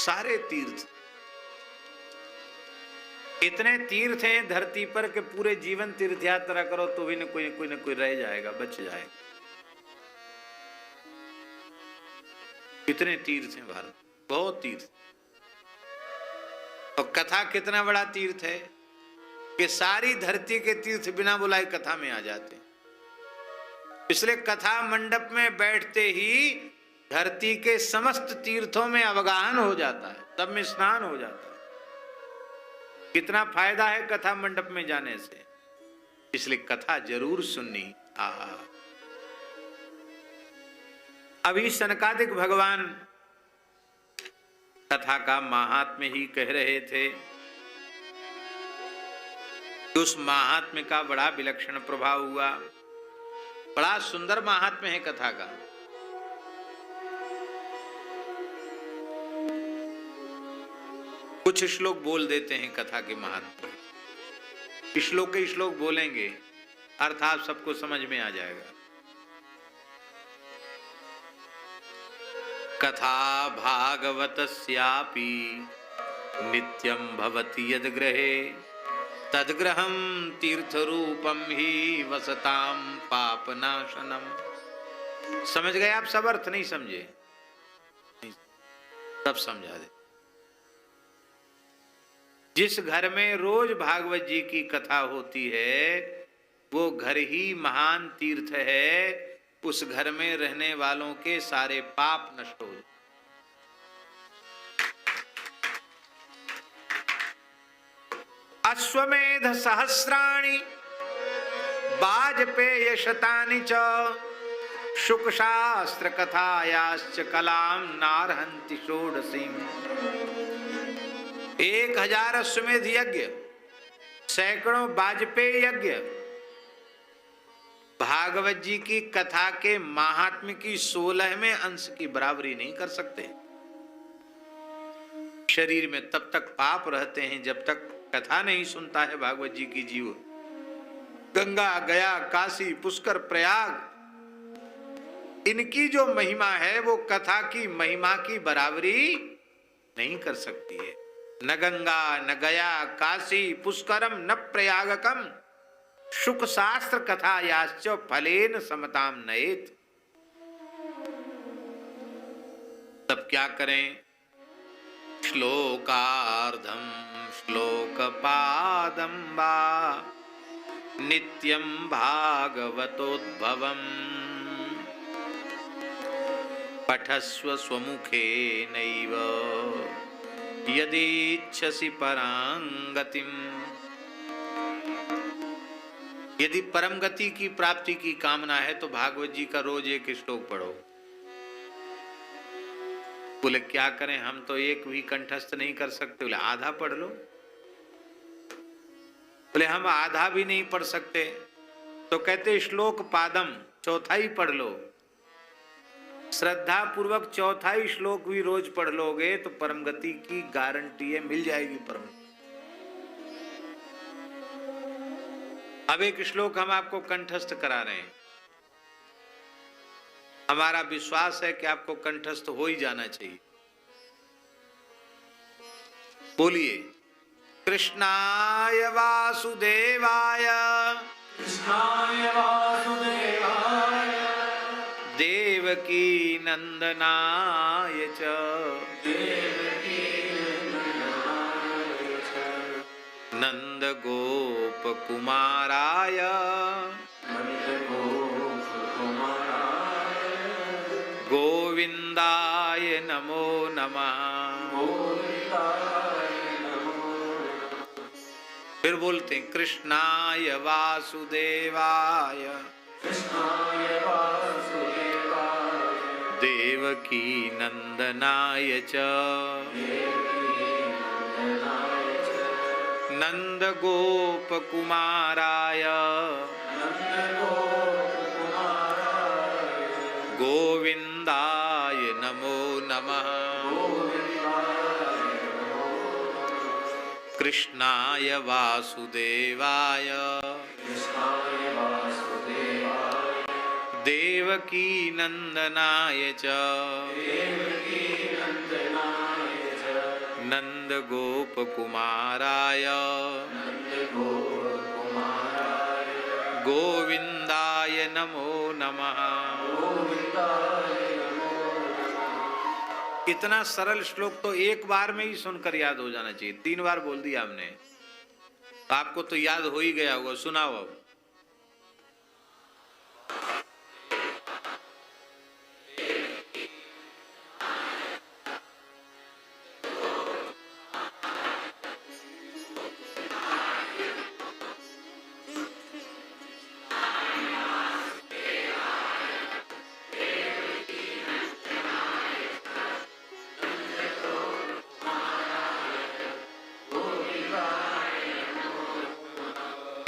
सारे तीर्थ, इतने तीर्थ हैं धरती पर कि पूरे जीवन तीर्थ यात्रा करो तो भी कोई न कोई रह जाएगा, बच जाएगा। कितने तीर्थ हैं भारत, बहुत तीर्थ। और कथा कितना बड़ा तीर्थ है कि सारी धरती के तीर्थ बिना बुलाए कथा में आ जाते हैं। इसलिए कथा मंडप में बैठते ही धरती के समस्त तीर्थों में अवगाहन हो जाता है, सब में स्नान हो जाता है। कितना फायदा है कथा मंडप में जाने से, इसलिए कथा जरूर सुननी। आहा, अभी सनकादिक भगवान कथा का महात्म्य ही कह रहे थे कि उस महात्म्य का बड़ा विलक्षण प्रभाव हुआ। बड़ा सुंदर महात्म्य है कथा का। कुछ श्लोक बोल देते हैं कथा के महात्म्य, श्लोक के श्लोक बोलेंगे, अर्थात सबको समझ में आ जाएगा। कथा भागवतस्यापि नित्यं भवति यद गृहे तद्गृहं तीर्थरूपं हि वसतां पापनाशनम। समझ गए आप? सब अर्थ नहीं समझे? सब समझा दे। जिस घर में रोज भागवत जी की कथा होती है वो घर ही महान तीर्थ है। उस घर में रहने वालों के सारे पाप नष्ट हो जाए। अश्वमेध सहस्राणि वाजपेय शतानि च शुक शास्त्र कथायाश्च कलाम नारहन्ति षोडशीम्। 1000 अश्वमेध यज्ञ, सैकड़ों वाजपेय यज्ञ भागवत जी की कथा के महात्म्य की 16वें अंश की बराबरी नहीं कर सकते। शरीर में तब तक पाप रहते हैं जब तक कथा नहीं सुनता है भागवत जी की जीव। गंगा, गया, काशी, पुष्कर, प्रयाग, इनकी जो महिमा है वो कथा की महिमा की बराबरी नहीं कर सकती है। न गंगा न गया काशी पुष्करम न प्रयागकम शुक शास्त्र कथा याश्च फलेन समताम नयेत। तब क्या करें? श्लोकार्धम श्लोकपादम वा नित्यं भागवतोद्भवम् पठस्व स्वमुखे नैव यदीच्छसि परांगतिम। यदि परम गति की प्राप्ति की कामना है तो भागवत जी का रोज एक श्लोक पढ़ो। बोले क्या करें, हम तो एक भी कंठस्थ नहीं कर सकते। बोले आधा पढ़ लो। बोले हम आधा भी नहीं पढ़ सकते तो कहते श्लोक पादम, चौथाई पढ़ लो। श्रद्धा पूर्वक चौथाई श्लोक भी रोज पढ़ लोगे तो परम गति की गारंटी है, मिल जाएगी परम। अब एक श्लोक हम आपको कंठस्थ करा रहे हैं। हमारा विश्वास है कि आपको कंठस्थ हो ही जाना चाहिए। बोलिए, कृष्णाय वासुदेवाय कृष्णाय वासुदेवाय देवकी नंदनाय च देवकी नंदनाय च नंद गोप कुमाराय नंद गोप कुमाराय गोविंदाय नमो नमः। गोविंदाय नमो नमः। फिर बोलते हैं कृष्णाय वासुदेवाय कृष्णाय वासुदेवाय देवकी नंदनाय च देवकी नंदनाय च नंद गोप कुमाराय नंद गोप कुमाराय गोविंदाय नमो नमः। गोविंदाय नमो नमः। कृष्णाय वासुदेवाय कृष्णाय वासुदेवाय देवकी नंदनाय च देवकी नंदनाय च नंद गोप कुमाराय गोविंदाय नमो नमः। इतना सरल श्लोक तो एक बार में ही सुनकर याद हो जाना चाहिए। 3 बार बोल दिया हमने, तो आपको तो याद हो ही गया होगा। सुनाओ अब।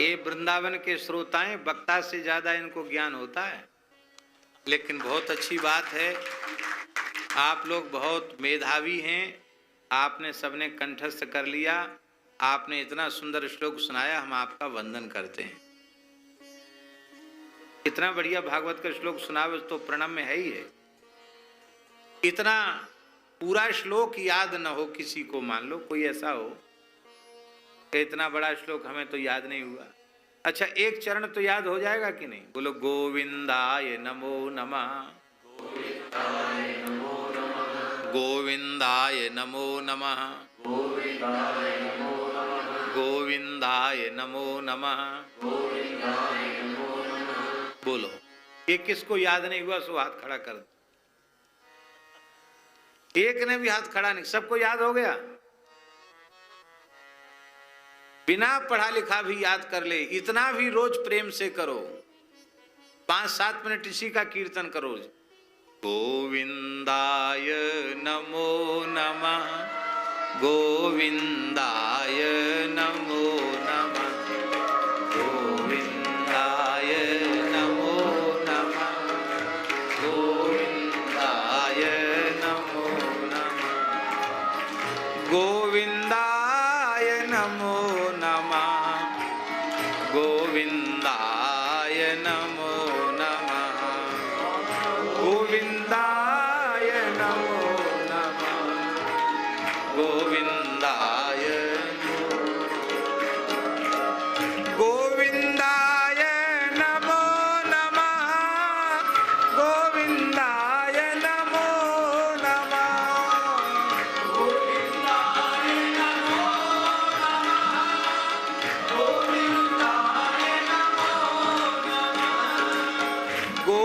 ये वृंदावन के श्रोताएं, वक्ता से ज्यादा इनको ज्ञान होता है। लेकिन बहुत अच्छी बात है, आप लोग बहुत मेधावी हैं। आपने सबने कंठस्थ कर लिया। आपने इतना सुंदर श्लोक सुनाया, हम आपका वंदन करते हैं। इतना बढ़िया भागवत का श्लोक सुनावे तो प्रणम्य है ही है। इतना पूरा श्लोक याद न हो किसी को, मान लो कोई ऐसा हो, इतना बड़ा श्लोक हमें तो याद नहीं हुआ। अच्छा, एक चरण तो याद हो जाएगा कि नहीं? बोलो गोविंदाय नमो नमः, गोविंदाय नमो नमः, गोविंदाय नमो नमः। बोलो, ये किसको याद नहीं हुआ सो हाथ खड़ा कर दो। एक ने भी हाथ खड़ा नहीं, सबको याद हो गया। बिना पढ़ा लिखा भी याद कर ले, इतना भी रोज प्रेम से करो। 5-7 मिनट इसी का कीर्तन करो। गोविंदाय नमो नमः, गोविंदाय नमो नमः, गोविंदाय नमो नमः, गोविंदाय नमो नमः, गोविंदाय नमो गोविंदाय नमो नमः, गोविंदाय नमो नमः, गोविंदाय गोविंदाय नमो नमः, गोविंदाय नमो नमः, गोविंदाय नमो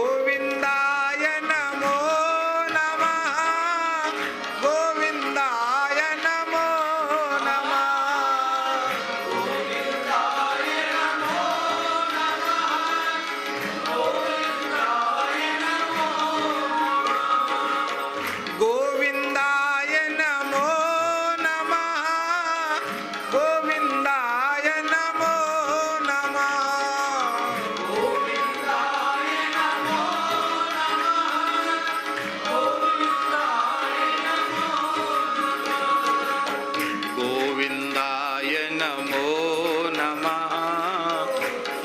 गोविंदाय नमो नमः, गोविंदाय नमो नमः, गोविंदाय नमो नमः, गोविंदाय नमो नमः, गोविंदाय नमो नमः, गोविंदाय नमो नमः, गोविंदाय नमो नमः,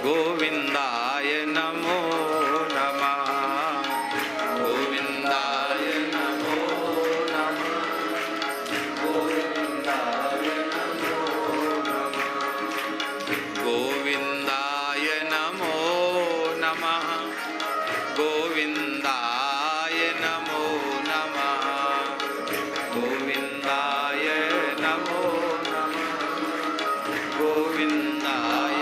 गोविंदाय नमो नमः, गोविंदाय नमो नमः, गोविंदाय नमो नमः, गोविंदाय नमो नमः, गोविंदाय नमो नमः, गोविंदाय नमो गोविंदाय।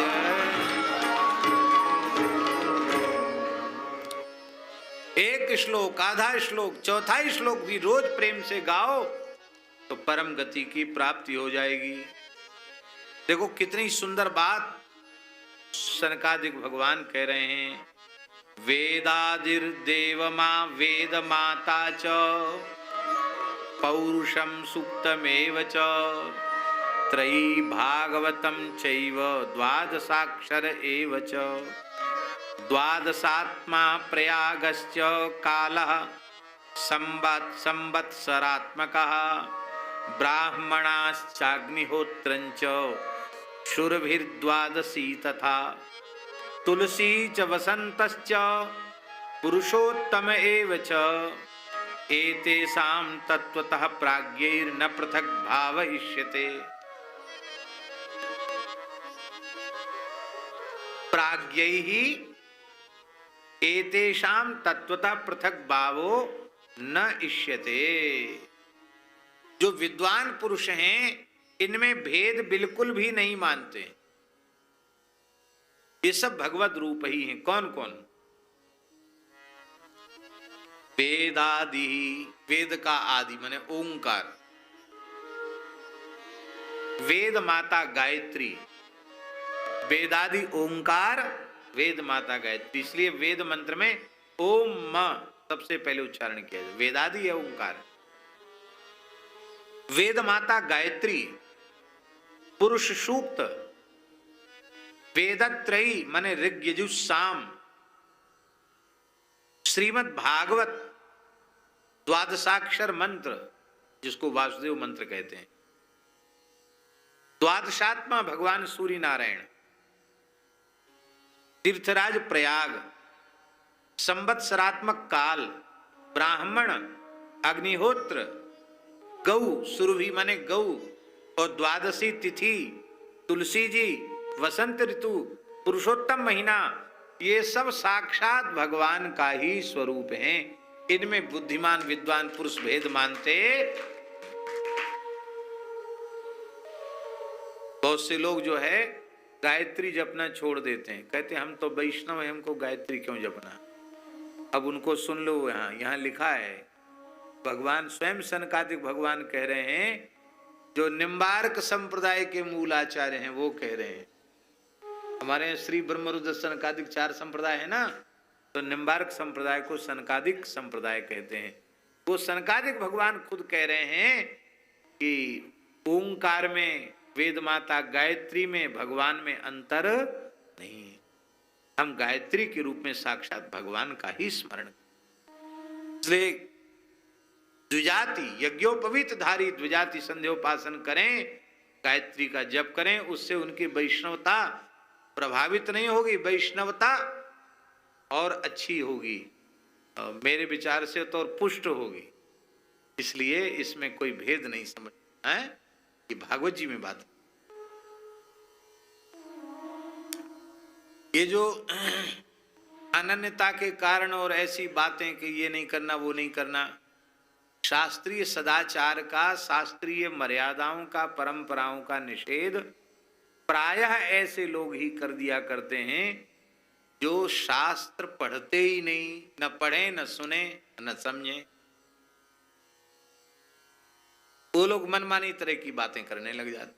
एक श्लोक, आधा श्लोक, चौथाई श्लोक भी रोज प्रेम से गाओ तो परम गति की प्राप्ति हो जाएगी। देखो कितनी सुंदर बात सनकादिक भगवान कह रहे हैं। वेदादिर्देवमा वेद माता च पौरुषम सुक्तमेव च त्रयी भागवतम चैव द्वादशाक्षर एव च द्वादशात्मा प्रयागश्च कालः संवत्सरात्मकः ब्राह्मणाश्चाग्निहोत्रञ्च शुरभिर्द्वादशी तथा तुलसी च वसन्तश्च पुरुषोत्तम एव च एतेषां तत्वतः प्राज्ञैर्न पृथक् भावयिष्यते। प्राज्ञैः एतेषां तत्वतः पृथक् भावो न इष्यते। जो विद्वान पुरुष हैं इनमें भेद बिल्कुल भी नहीं मानते। ये सब भगवत रूप ही हैं। कौन कौन? वेदादि, वेद का आदि माने ओंकार, वेद माता गायत्री, वेदादि ओंकार, वेद माता गायत्री। इसलिए वेद मंत्र में ओम म सबसे पहले उच्चारण किया जाए। वेदादि है ओंकार, वेद माता गायत्री, पुरुष सूक्त, वेदत्रयी माने ऋग यजुः साम, श्रीमद् भागवत द्वादशाक्षर मंत्र जिसको वासुदेव मंत्र कहते हैं, द्वादशात्मा भगवान सूर्य नारायण, तीर्थराज प्रयाग, संवत्सरात्मक काल, ब्राह्मण, अग्निहोत्र, गौ सुरभि माने गौ, और द्वादशी तिथि, तुलसी जी, वसंत ऋतु, पुरुषोत्तम महीना, ये सब साक्षात भगवान का ही स्वरूप हैं। इनमें बुद्धिमान विद्वान पुरुष भेद मानते। बहुत से लोग जो है गायत्री जपना छोड़ देते हैं, कहते हैं हम तो वैष्णव हैं, हमको गायत्री क्यों जपना। अब उनको सुन लो, यहाँ लिखा है, भगवान स्वयं सनकादिक भगवान कह रहे हैं, जो निम्बार्क संप्रदाय के मूल आचार्य हैं वो कह रहे हैं। हमारे यहाँ श्री ब्रह्मरुद्र सनकादिक 4 संप्रदाय है ना, तो निम्बार्क संप्रदाय को सनकादिक संप्रदाय कहते हैं। वो सनकादिक भगवान खुद कह रहे हैं कि ओंकार में, वेद माता गायत्री में, भगवान में अंतर नहीं। हम गायत्री के रूप में साक्षात भगवान का ही स्मरण। इसलिए द्विजाति यज्ञोपवीत धारी द्विजाति संध्योपासन करें, गायत्री का जप करें, उससे उनकी वैष्णवता प्रभावित नहीं होगी, वैष्णवता और अच्छी होगी, मेरे विचार से तो और पुष्ट होगी। इसलिए इसमें कोई भेद नहीं समझना है कि भागवत जी में बात। ये जो अनन्यता के कारण और ऐसी बातें कि ये नहीं करना वो नहीं करना, शास्त्रीय सदाचार का, शास्त्रीय मर्यादाओं का, परंपराओं का निषेध प्रायः ऐसे लोग ही कर दिया करते हैं जो शास्त्र पढ़ते ही नहीं, न पढ़े न सुने न समझे। वो लोग मनमानी तरह की बातें करने लग जाते।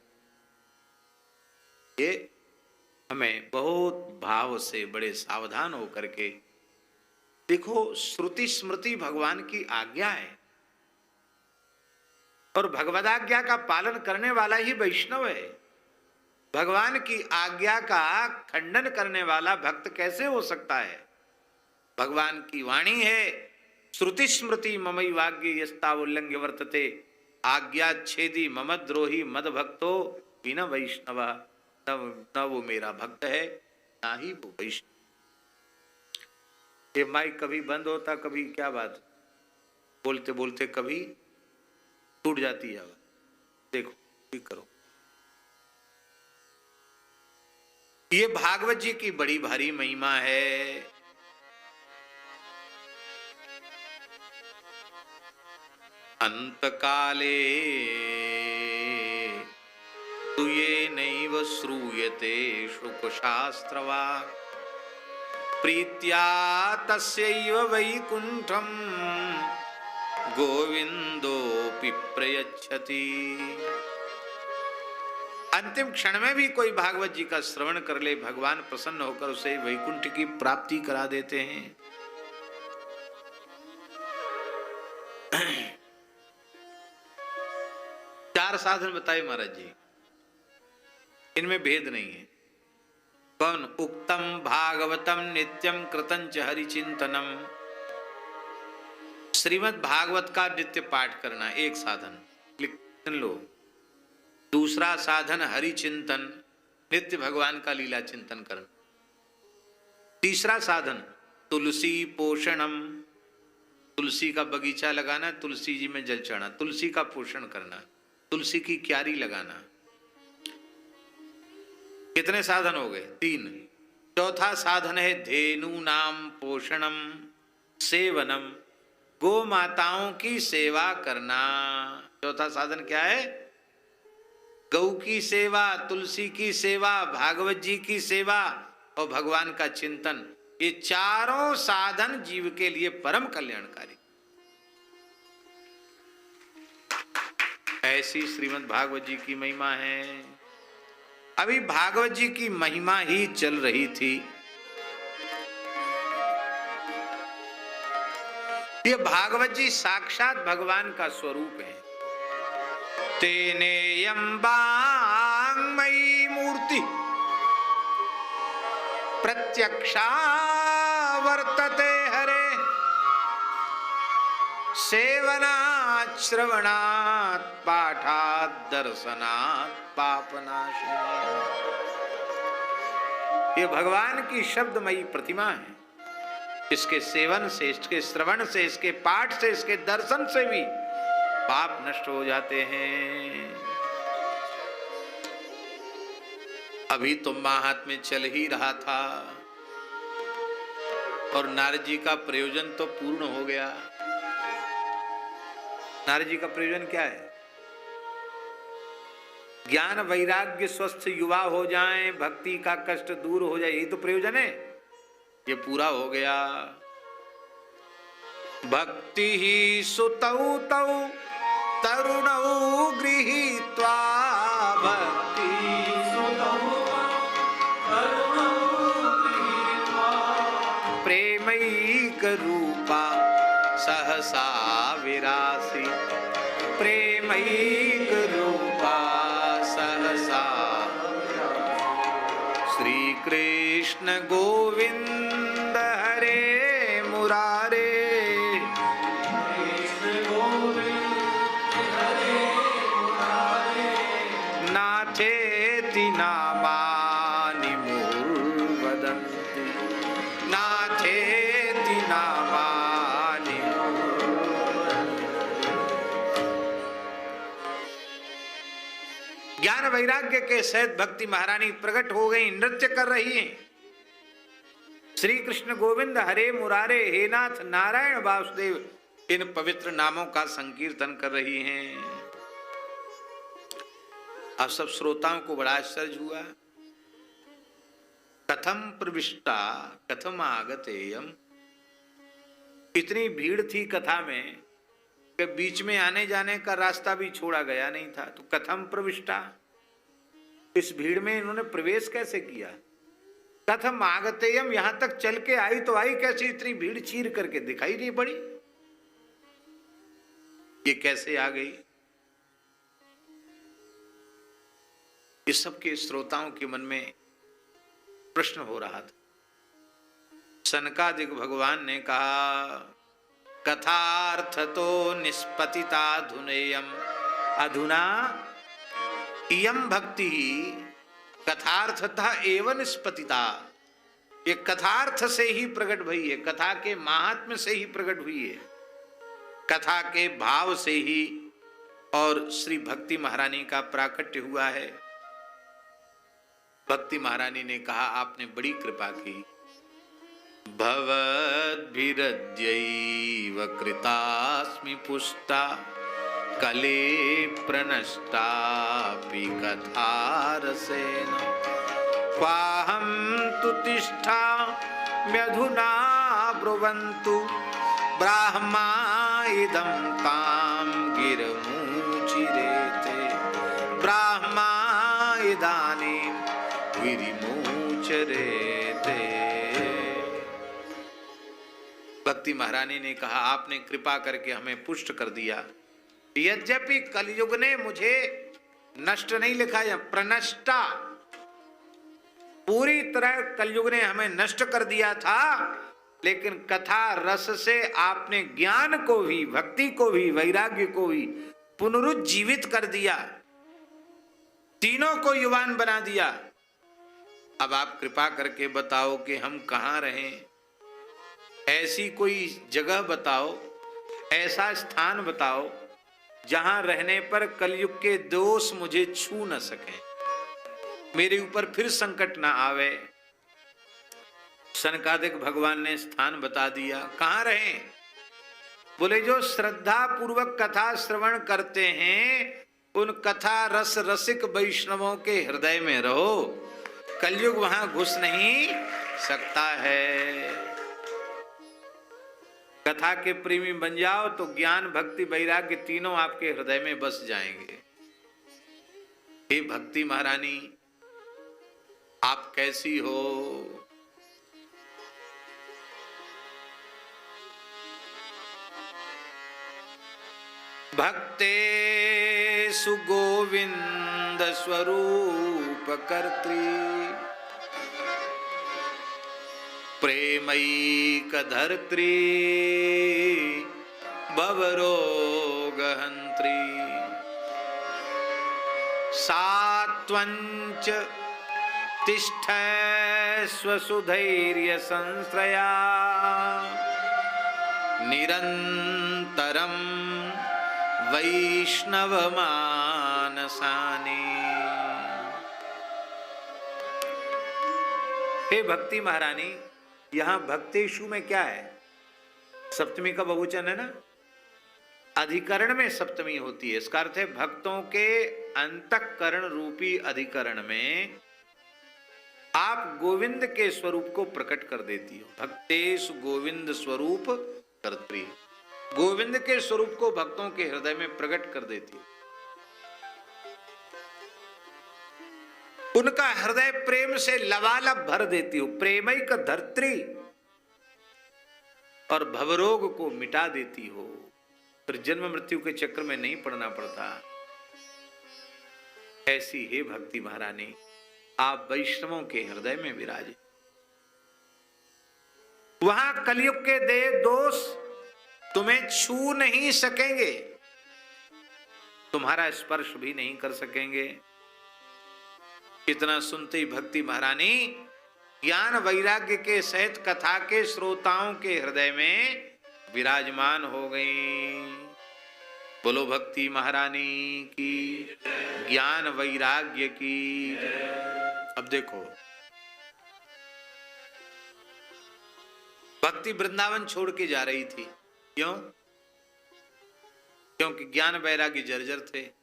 ये हमें बहुत भाव से बड़े सावधान होकर के देखो, श्रुति स्मृति भगवान की आज्ञा है और भगवदाज्ञा का पालन करने वाला ही वैष्णव है। भगवान की आज्ञा का खंडन करने वाला भक्त कैसे हो सकता है? भगवान की वाणी है, श्रुति स्मृति ममई वाग्य यस्ता उल्लंघ्य वर्तते, आज्ञा छेदी मम द्रोही मद भक्तो बिना वैष्णव, न वो मेरा भक्त है ना ही वो वैष्णव। ये माइक कभी बंद होता, कभी क्या बात, बोलते बोलते कभी टूट जाती है। देखो ठीक करो। ये भागवत जी की बड़ी भारी महिमा है। अंतकाले तु ये नैव श्रूयते शुकशास्त्रवा, प्रीत्या तस्यैव वैकुंठम गोविंदोऽपि प्रयच्छति। अंतिम क्षण में भी कोई भागवत जी का श्रवण कर ले, भगवान प्रसन्न होकर उसे वैकुंठ की प्राप्ति करा देते हैं। चार साधन बताए महाराज जी, इनमें भेद नहीं है। कौन? उक्तम भागवतम नित्यम कृतंच हरिचिंतनम, श्रीमद् भागवत का नित्य पाठ करना एक साधन, लिख लो। दूसरा साधन हरिचिंतन, नित्य भगवान का लीला चिंतन करना। तीसरा साधन तुलसी पोषणम, तुलसी का बगीचा लगाना, तुलसी जी में जल चढ़ाना, तुलसी का पोषण करना, तुलसी की क्यारी लगाना। कितने साधन हो गए? 3। चौथा साधन है धेनु नाम पोषणम सेवनम, गो माताओं की सेवा करना। चौथा साधन क्या है? गौ की सेवा, तुलसी की सेवा, भागवत जी की सेवा और भगवान का चिंतन। ये चारों साधन जीव के लिए परम कल्याणकारी। ऐसी श्रीमद् भागवत जी की महिमा है। अभी भागवत जी की महिमा ही चल रही थी। ये भागवत जी साक्षात भगवान का स्वरूप है। तेनेयं वाङ्मयी मूर्ति प्रत्यक्षा वर्तते हरे, सेवनात् श्रवणात् पाठात् दर्शनात् पापनाशिनी। ये भगवान की शब्दमयी प्रतिमा है। इसके सेवन से, इसके श्रवण से, इसके पाठ से, इसके दर्शन से भी पाप नष्ट हो जाते हैं। अभी तो महात्म्य चल ही रहा था और नारद जी का प्रयोजन तो पूर्ण हो गया। नारद जी का प्रयोजन क्या है? ज्ञान वैराग्य स्वस्थ युवा हो जाएं, भक्ति का कष्ट दूर हो जाए, यही तो प्रयोजन है। ये पूरा हो गया। भक्ति ही सुतौ तौ तरुणौ गृहीत्वा, भक्ति प्रेमैक रूपा सहसा विरासी, प्रेमैक रूपा सहसा। श्री कृष्ण गोविंद हरे मुरारे, नाथेति नामानि मुहुर्वदन्ति, नाथेति नामानि। ज्ञान वैराग्य के सहित भक्ति महारानी प्रकट हो गई, नृत्य कर रही हैं। श्री कृष्ण गोविंद हरे मुरारे, हे नाथ नारायण वासुदेव, इन पवित्र नामों का संकीर्तन कर रही हैं। अब सब श्रोताओं को बड़ा आश्चर्य हुआ। कथम प्रविष्टा कथम आगतेयम। इतनी भीड़ थी कथा में कि बीच में आने जाने का रास्ता भी छोड़ा गया नहीं था। तो कथम प्रविष्टा, इस भीड़ में इन्होंने प्रवेश कैसे किया? कथम आगतेयम, यहां तक चल के आई तो आई कैसे? इतनी भीड़ चीर करके दिखाई नहीं पड़ी, ये कैसे आ गई? इस सब के श्रोताओं के मन में प्रश्न हो रहा था। सनकादिक भगवान ने कहा, कथार्थ तो निष्पतिता धुनेयम, अधुना इयम भक्ति कथार्थता एवं निष्पतिता। ये कथार्थ से ही प्रकट हुई है, कथा के महात्म्य से ही प्रकट हुई है, कथा के भाव से ही और श्री भक्ति महारानी का प्राकट्य हुआ है। भक्ति महारानी ने कहा, आपने बड़ी कृपा की। भवद्भिरद्यैव कृतास्मि पुष्टा, कले प्रनष्टापि कथारसेन, क्वाहं तु तिष्ठाम्यधुना ब्रुवन्तु, ब्राह्मा इदं तां गिरमुचिरेते, ब्राह्मा इदानीं गिरिमुचरेते। भक्ति महारानी ने कहा, आपने कृपा करके हमें पुष्ट कर दिया। यद्यपि कलयुग ने मुझे नष्ट नहीं लिखा है, प्रनष्टा, पूरी तरह कलयुग ने हमें नष्ट कर दिया था, लेकिन कथा रस से आपने ज्ञान को भी, भक्ति को भी, वैराग्य को भी पुनरुज्जीवित कर दिया, तीनों को युवान बना दिया। अब आप कृपा करके बताओ कि हम कहां रहें, ऐसी कोई जगह बताओ ऐसा स्थान बताओ जहां रहने पर कलयुग के दोष मुझे छू न सके, मेरे ऊपर फिर संकट ना आवे। सनकादिक भगवान ने स्थान बता दिया। कहां रहें? बोले जो श्रद्धा पूर्वक कथा श्रवण करते हैं उन कथा रस रसिक वैष्णवों के हृदय में रहो, कलयुग वहां घुस नहीं सकता है। कथा के प्रेमी बन जाओ तो ज्ञान भक्ति वैराग्य तीनों आपके हृदय में बस जाएंगे। हे भक्ति महारानी, आप कैसी हो? भक्तेषु गोविंद स्वरूप कर्त्री, प्रेमैक धर्त्री, भवरोग हंत्री, सात्वंच तिष्ठ स्वसुधैर्य संश्रया, निरंतरम वैष्णव मानसानी। हे भक्ति महारानी, यहां भक्तेषु में क्या है? सप्तमी का बहुवचन है ना, अधिकरण में सप्तमी होती है। इसका अर्थ है भक्तों के अंतःकरण रूपी अधिकरण में आप गोविंद के स्वरूप को प्रकट कर देती हो। भक्तेषु गोविंद स्वरूप कर्त्री, गोविंद के स्वरूप को भक्तों के हृदय में प्रकट कर देती हो। उनका हृदय प्रेम से लबालब भर देती हो, प्रेमैक धर्त्री, और भवरोग को मिटा देती हो, फिर जन्म मृत्यु के चक्र में नहीं पड़ना पड़ता। ऐसी हे भक्ति महारानी, आप वैष्णवों के हृदय में विराजे। वहां कलयुग के देह दोष तुम्हें छू नहीं सकेंगे, तुम्हारा स्पर्श भी नहीं कर सकेंगे। इतना सुनते ही भक्ति महारानी ज्ञान वैराग्य के सहित कथा के श्रोताओं के हृदय में विराजमान हो गई। बोलो भक्ति महारानी की, ज्ञान वैराग्य की। अब देखो, भक्ति वृंदावन छोड़ के जा रही थी। क्यों? क्योंकि ज्ञान वैराग्य जर्जर थे।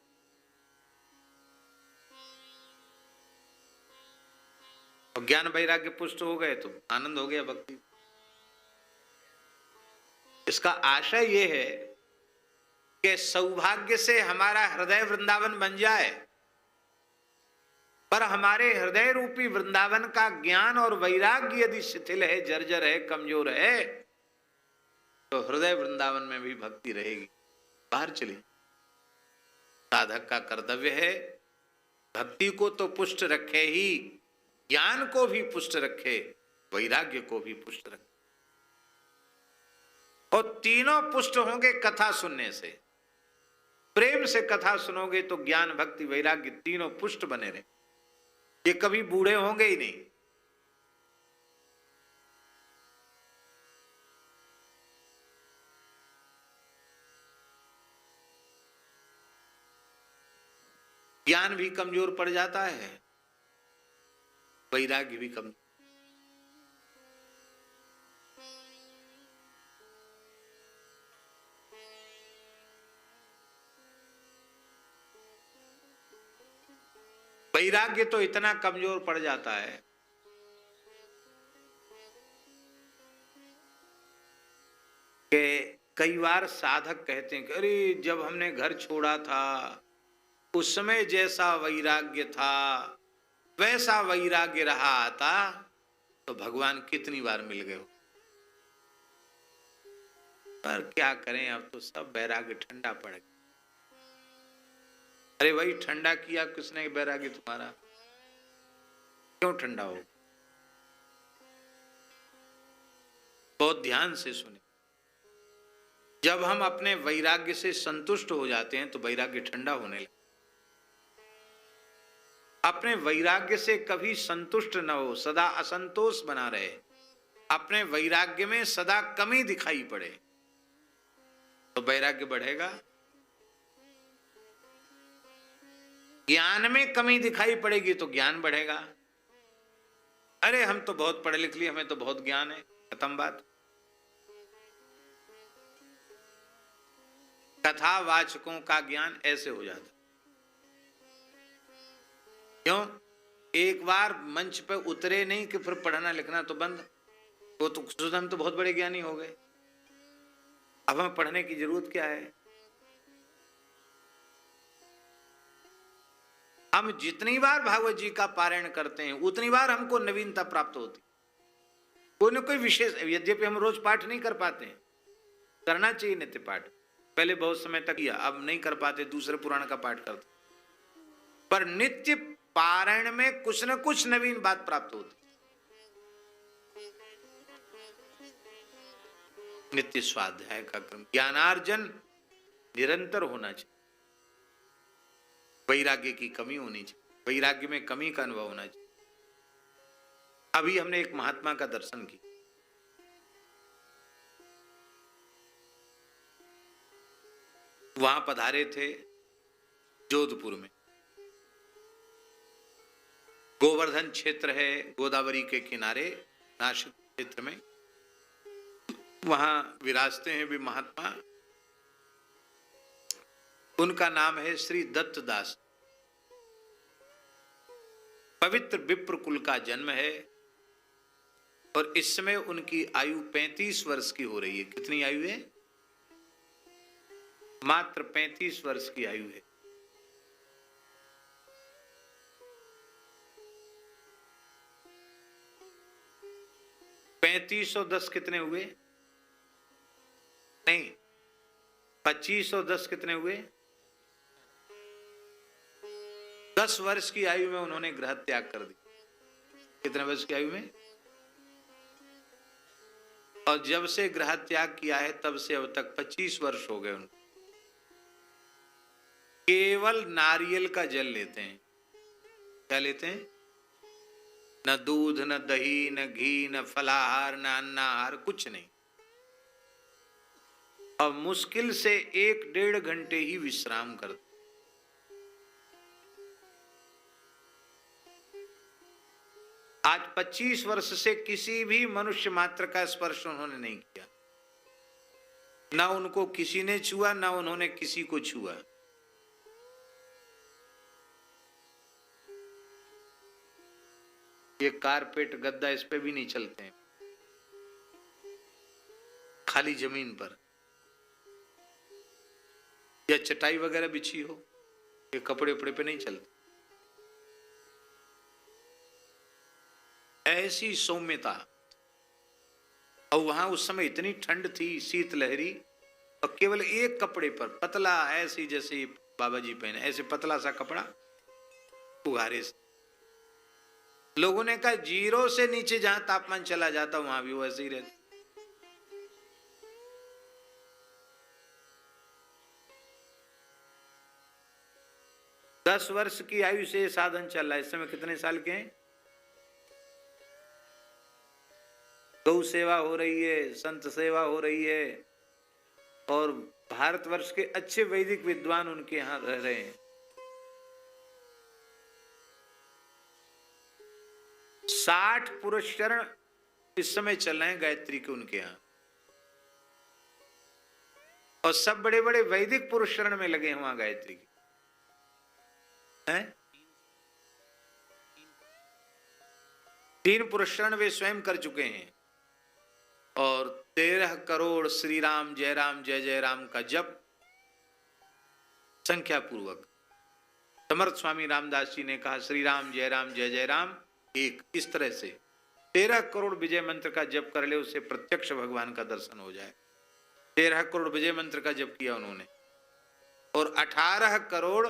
और ज्ञान वैराग्य पुष्ट हो गए तो आनंद हो गया भक्ति। इसका आशय यह है कि सौभाग्य से हमारा हृदय वृंदावन बन जाए, पर हमारे हृदय रूपी वृंदावन का ज्ञान और वैराग्य यदि शिथिल है, जर्जर है, कमजोर है, तो हृदय वृंदावन में भी भक्ति रहेगी, बाहर चली। साधक का कर्तव्य है भक्ति को तो पुष्ट रखे ही, ज्ञान को भी पुष्ट रखे, वैराग्य को भी पुष्ट रखे। और तीनों पुष्ट होंगे कथा सुनने से। प्रेम से कथा सुनोगे तो ज्ञान भक्ति वैराग्य तीनों पुष्ट बने रहे, ये कभी बूढ़े होंगे ही नहीं। ज्ञान भी कमजोर पड़ जाता है, वैराग्य भी कम। वैराग्य तो इतना कमजोर पड़ जाता है कि कई बार साधक कहते हैं कि अरे जब हमने घर छोड़ा था उस समय जैसा वैराग्य था वैसा वैराग्य रहा आता तो भगवान कितनी बार मिल गए। पर क्या करें, अब तो सब वैराग्य ठंडा पड़ गया। अरे भाई ठंडा किया किसने वैराग्य तुम्हारा? क्यों ठंडा हो? बहुत ध्यान से सुने। जब हम अपने वैराग्य से संतुष्ट हो जाते हैं तो वैराग्य ठंडा होने लगता। अपने वैराग्य से कभी संतुष्ट न हो, सदा असंतोष बना रहे, अपने वैराग्य में सदा कमी दिखाई पड़े, तो वैराग्य बढ़ेगा। ज्ञान में कमी दिखाई पड़ेगी तो ज्ञान बढ़ेगा। अरे हम तो बहुत पढ़े लिख लिए, हमें तो बहुत ज्ञान है, खत्म बात। कथावाचकों का ज्ञान ऐसे हो जाता। क्यों? एक बार मंच पे उतरे नहीं कि फिर पढ़ना लिखना तो बंद। वो तो हम तो बहुत बड़े ज्ञानी हो गए, अब हमें पढ़ने की जरूरत क्या है? हम जितनी बार भागवत जी का पारायण करते हैं उतनी बार हमको नवीनता प्राप्त होती। कोई न कोई विशेष, यद्यपि हम रोज पाठ नहीं कर पाते हैं, करना चाहिए नित्य पाठ। पहले बहुत समय तक किया, अब नहीं कर पाते, दूसरे पुराण का पाठ करते। पर नित्य पारायण में कुछ न कुछ नवीन बात प्राप्त होती। नित्य स्वाध्याय का क्रम, ज्ञानार्जन निरंतर होना चाहिए। वैराग्य की कमी होनी चाहिए, वैराग्य में कमी का अनुभव होना चाहिए। अभी हमने एक महात्मा का दर्शन किया, वहां पधारे थे जोधपुर में। गोवर्धन क्षेत्र है, गोदावरी के किनारे, नासिक क्षेत्र में। वहां विराजते हैं भी महात्मा। उनका नाम है श्री दत्तदास। पवित्र विप्र कुल का जन्म है और इस समय उनकी आयु 35 वर्ष की हो रही है। कितनी आयु है? मात्र 35 वर्ष की आयु है। पैंतीस सौ 10 कितने हुए? नहीं, 2510 कितने हुए? 10 वर्ष की आयु में उन्होंने गृह त्याग कर दिया। कितने वर्ष की आयु में? और जब से गृह त्याग किया है तब से अब तक 25 वर्ष हो गए उनको। केवल नारियल का जल लेते हैं। क्या लेते हैं? न दूध, न दही, न घी, न फलाहार, न अन्नाहार, कुछ नहीं। और मुश्किल से 1-1.5 घंटे ही विश्राम करते। आज 25 वर्ष से किसी भी मनुष्य मात्र का स्पर्श उन्होंने नहीं किया, ना उनको किसी ने छुआ, ना उन्होंने किसी को छुआ। ये कारपेट गद्दा इस पे भी नहीं चलते हैं, खाली जमीन पर या चटाई वगैरह बिछी हो, ये कपड़े उपड़े पे नहीं चलते। ऐसी सौम्यता। और वहां उस समय इतनी ठंड थी, शीतलहरी, और केवल एक कपड़े पर पतला, ऐसी जैसे बाबा जी पहने, ऐसे पतला सा कपड़ा उघारे से। लोगों ने कहा 0 से नीचे जहां तापमान चला जाता वहां भी वो ऐसे ही रहते। दस वर्ष की आयु से साधन चल रहा है। इस समय कितने साल के हैं? गौ सेवा हो रही है, संत सेवा हो रही है, और भारतवर्ष के अच्छे वैदिक विद्वान उनके यहां रह रहे हैं। 60 पुरुष चरण इस समय चल रहे हैं गायत्री के उनके यहां, और सब बड़े बड़े वैदिक पुरुष चरण में लगे हैं वहां गायत्री के हैं। 3 पुरुष चरण वे स्वयं कर चुके हैं, और 13 करोड़ श्री राम जय जय राम का जप संख्या पूर्वक। समर्थ स्वामी रामदास जी ने कहा श्री राम जय जय राम एक, इस तरह से 13 करोड़ विजय मंत्र का जप कर ले, उससे प्रत्यक्ष भगवान का दर्शन हो जाए। 13 करोड़ विजय मंत्र का जप किया उन्होंने, और 18 करोड़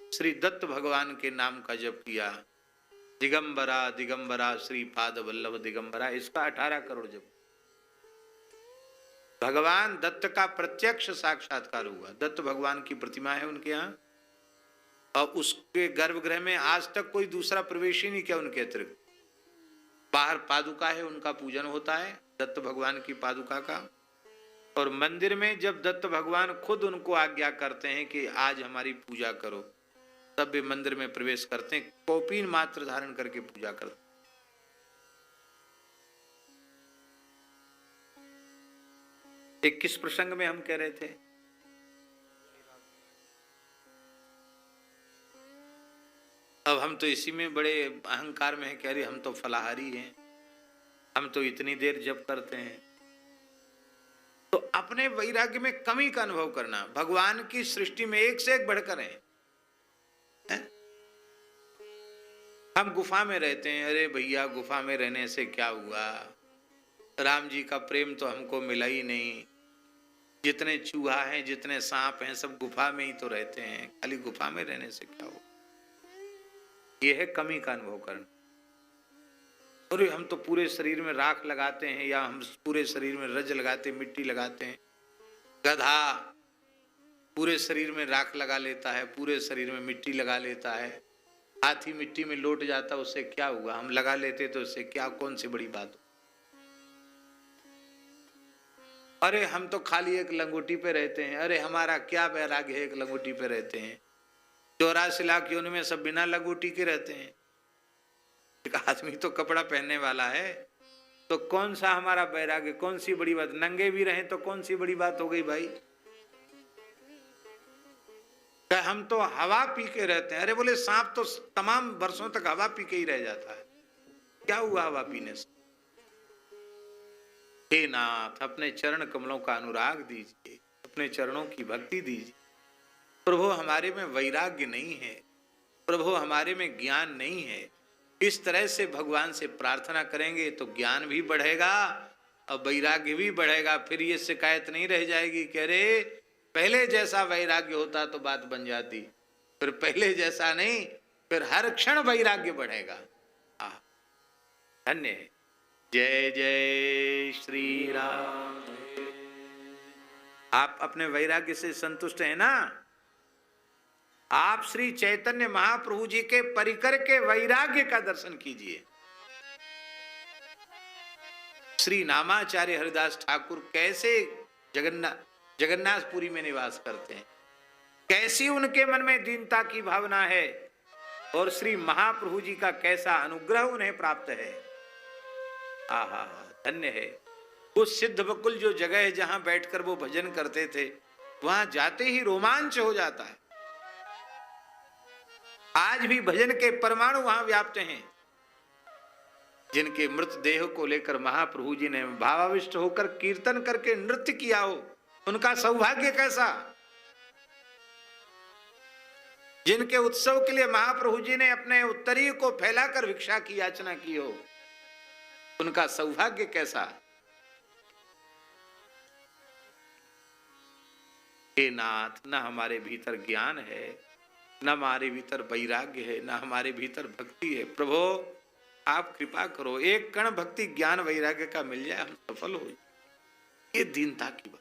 श्री दत्त भगवान के नाम का जप किया। दिगंबरा दिगंबरा श्री पाद वल्लभ दिगंबरा, इसका 18 करोड़ जप। भगवान दत्त का प्रत्यक्ष साक्षात्कार हुआ। दत्त भगवान की प्रतिमा है उनके यहाँ, और उसके गर्भगृह में आज तक कोई दूसरा प्रवेश ही नहीं किया उनके अतिरिक्त। बाहर पादुका है, उनका पूजन होता है, दत्त भगवान की पादुका का। और मंदिर में जब दत्त भगवान खुद उनको आज्ञा करते हैं कि आज हमारी पूजा करो, तब वे मंदिर में प्रवेश करते हैं, कौपीन मात्र धारण करके पूजा करते हैं। एक किस प्रसंग में हम कह रहे थे? अब हम तो इसी में बड़े अहंकार में हैं, कह रहे हम तो फलाहारी हैं, हम तो इतनी देर जप करते हैं। तो अपने वैराग्य में कमी का अनुभव करना, भगवान की सृष्टि में एक से एक बढ़कर हैं। हम गुफा में रहते हैं, अरे भैया गुफा में रहने से क्या हुआ, राम जी का प्रेम तो हमको मिला ही नहीं, जितने चूहा हैं जितने सांप हैं सब गुफा में ही तो रहते हैं, खाली गुफा में रहने से क्या हुआ। यह है कमी का अनुभव करना। अरे हम तो पूरे शरीर में राख लगाते हैं, या हम पूरे शरीर में रज लगाते हैं, मिट्टी लगाते हैं। गधा पूरे शरीर में राख लगा लेता है, पूरे शरीर में मिट्टी लगा लेता है, हाथी मिट्टी में लौट जाता, उससे क्या हुआ, हम लगा लेते तो उससे क्या, कौन सी बड़ी बात। अरे हम तो खाली एक लंगोटी पे रहते हैं, अरे हमारा क्या वैराग्य है, एक लंगोटी पे रहते हैं, 84 लाख योनि में सब बिना लंगोटी के रहते हैं। एक आदमी तो कपड़ा पहनने वाला है, तो कौन सा हमारा वैराग्य, कौन सी बड़ी बात, नंगे भी रहें तो कौन सी बड़ी बात हो गई भाई। हम तो हवा पी के रहते हैं, अरे बोले सांप तो तमाम वर्षों तक हवा पी के ही रह जाता है, क्या हुआ हवा पीने से। हे नाथ, अपने चरण कमलों का अनुराग दीजिए, अपने चरणों की भक्ति दीजिए। प्रभु हमारे में वैराग्य नहीं है, प्रभु हमारे में ज्ञान नहीं है। इस तरह से भगवान से प्रार्थना करेंगे तो ज्ञान भी बढ़ेगा और वैराग्य भी बढ़ेगा। फिर ये शिकायत नहीं रह जाएगी कि अरे पहले जैसा वैराग्य होता तो बात बन जाती, फिर पहले जैसा नहीं, फिर हर क्षण वैराग्य बढ़ेगा। धन्य है। जय जय श्री राम। आप अपने वैराग्य से संतुष्ट हैं ना? आप श्री चैतन्य महाप्रभु जी के परिकर के वैराग्य का दर्शन कीजिए। श्री नामाचार्य हरिदास ठाकुर कैसे जगन्नाथपुरी में निवास करते हैं, कैसी उनके मन में दीनता की भावना है, और श्री महाप्रभु जी का कैसा अनुग्रह उन्हें प्राप्त है। आहा, धन्य है। उस सिद्ध बकुल जो जगह है जहां बैठकर वो भजन करते थे, वहां जाते ही रोमांच हो जाता है। आज भी भजन के परमाणु वहां व्याप्त हैं। जिनके मृत देह को लेकर महाप्रभु जी ने भावाविष्ट होकर कीर्तन करके नृत्य किया हो, उनका सौभाग्य कैसा। जिनके उत्सव के लिए महाप्रभु जी ने अपने उत्तरी को फैलाकर भिक्षा की याचना की हो, उनका सौभाग्य कैसा। हे नाथ, न हमारे भीतर ज्ञान है, न हमारे भीतर वैराग्य है, न हमारे भीतर भक्ति है। प्रभु आप कृपा करो, एक कण भक्ति ज्ञान वैराग्य का मिल जाए, हम सफल हो। ये दीनता की बात।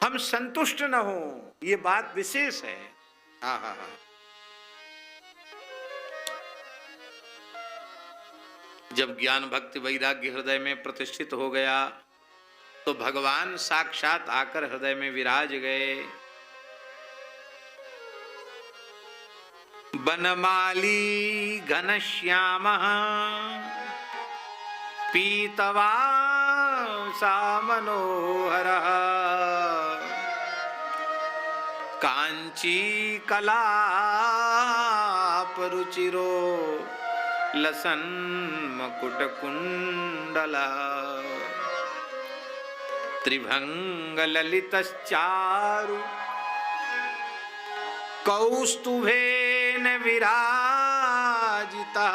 हम संतुष्ट न हो, ये बात विशेष है। हा हा हा। जब ज्ञान भक्ति वैराग्य हृदय में प्रतिष्ठित हो गया तो भगवान साक्षात आकर हृदय में विराज गए। बनमाली घनश्यामः पीतवासा मनोहरः कांची कलापरुचिरो लसन मकुट कुंडला त्रिभंग ललितश्चारु कौस्तुभेन विराजिता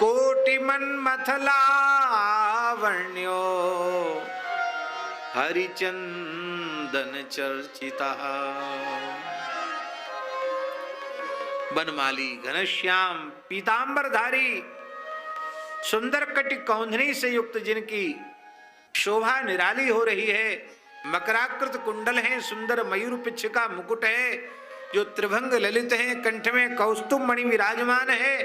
कोटिमन्मथलावण्यो हरिचंदन चर्चिता। बनमाली घनश्याम पीतांबरधारी सुंदर कटि कौंधनी से युक्त, जिनकी शोभा निराली हो रही है, मकराकृत कुंडल हैं, सुंदर मयूर पिच्छ का मुकुट है, जो त्रिभंग ललित हैं, कंठ में कौस्तुभ मणि विराजमान है,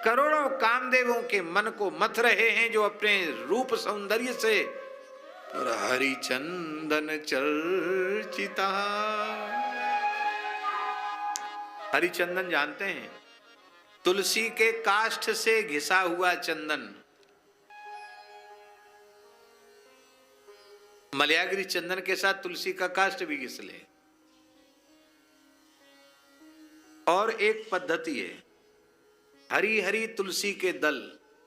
करोड़ों कामदेवों के मन को मथ रहे हैं, जो अपने रूप सौंदर्य से और हरिचंदन चर्चिता। हरिचंदन जानते हैं, तुलसी के काष्ठ से घिसा हुआ चंदन। मलयागिरी चंदन के साथ तुलसी का काष्ठ भी घिस ले। और एक पद्धति है, हरी हरी तुलसी के दल,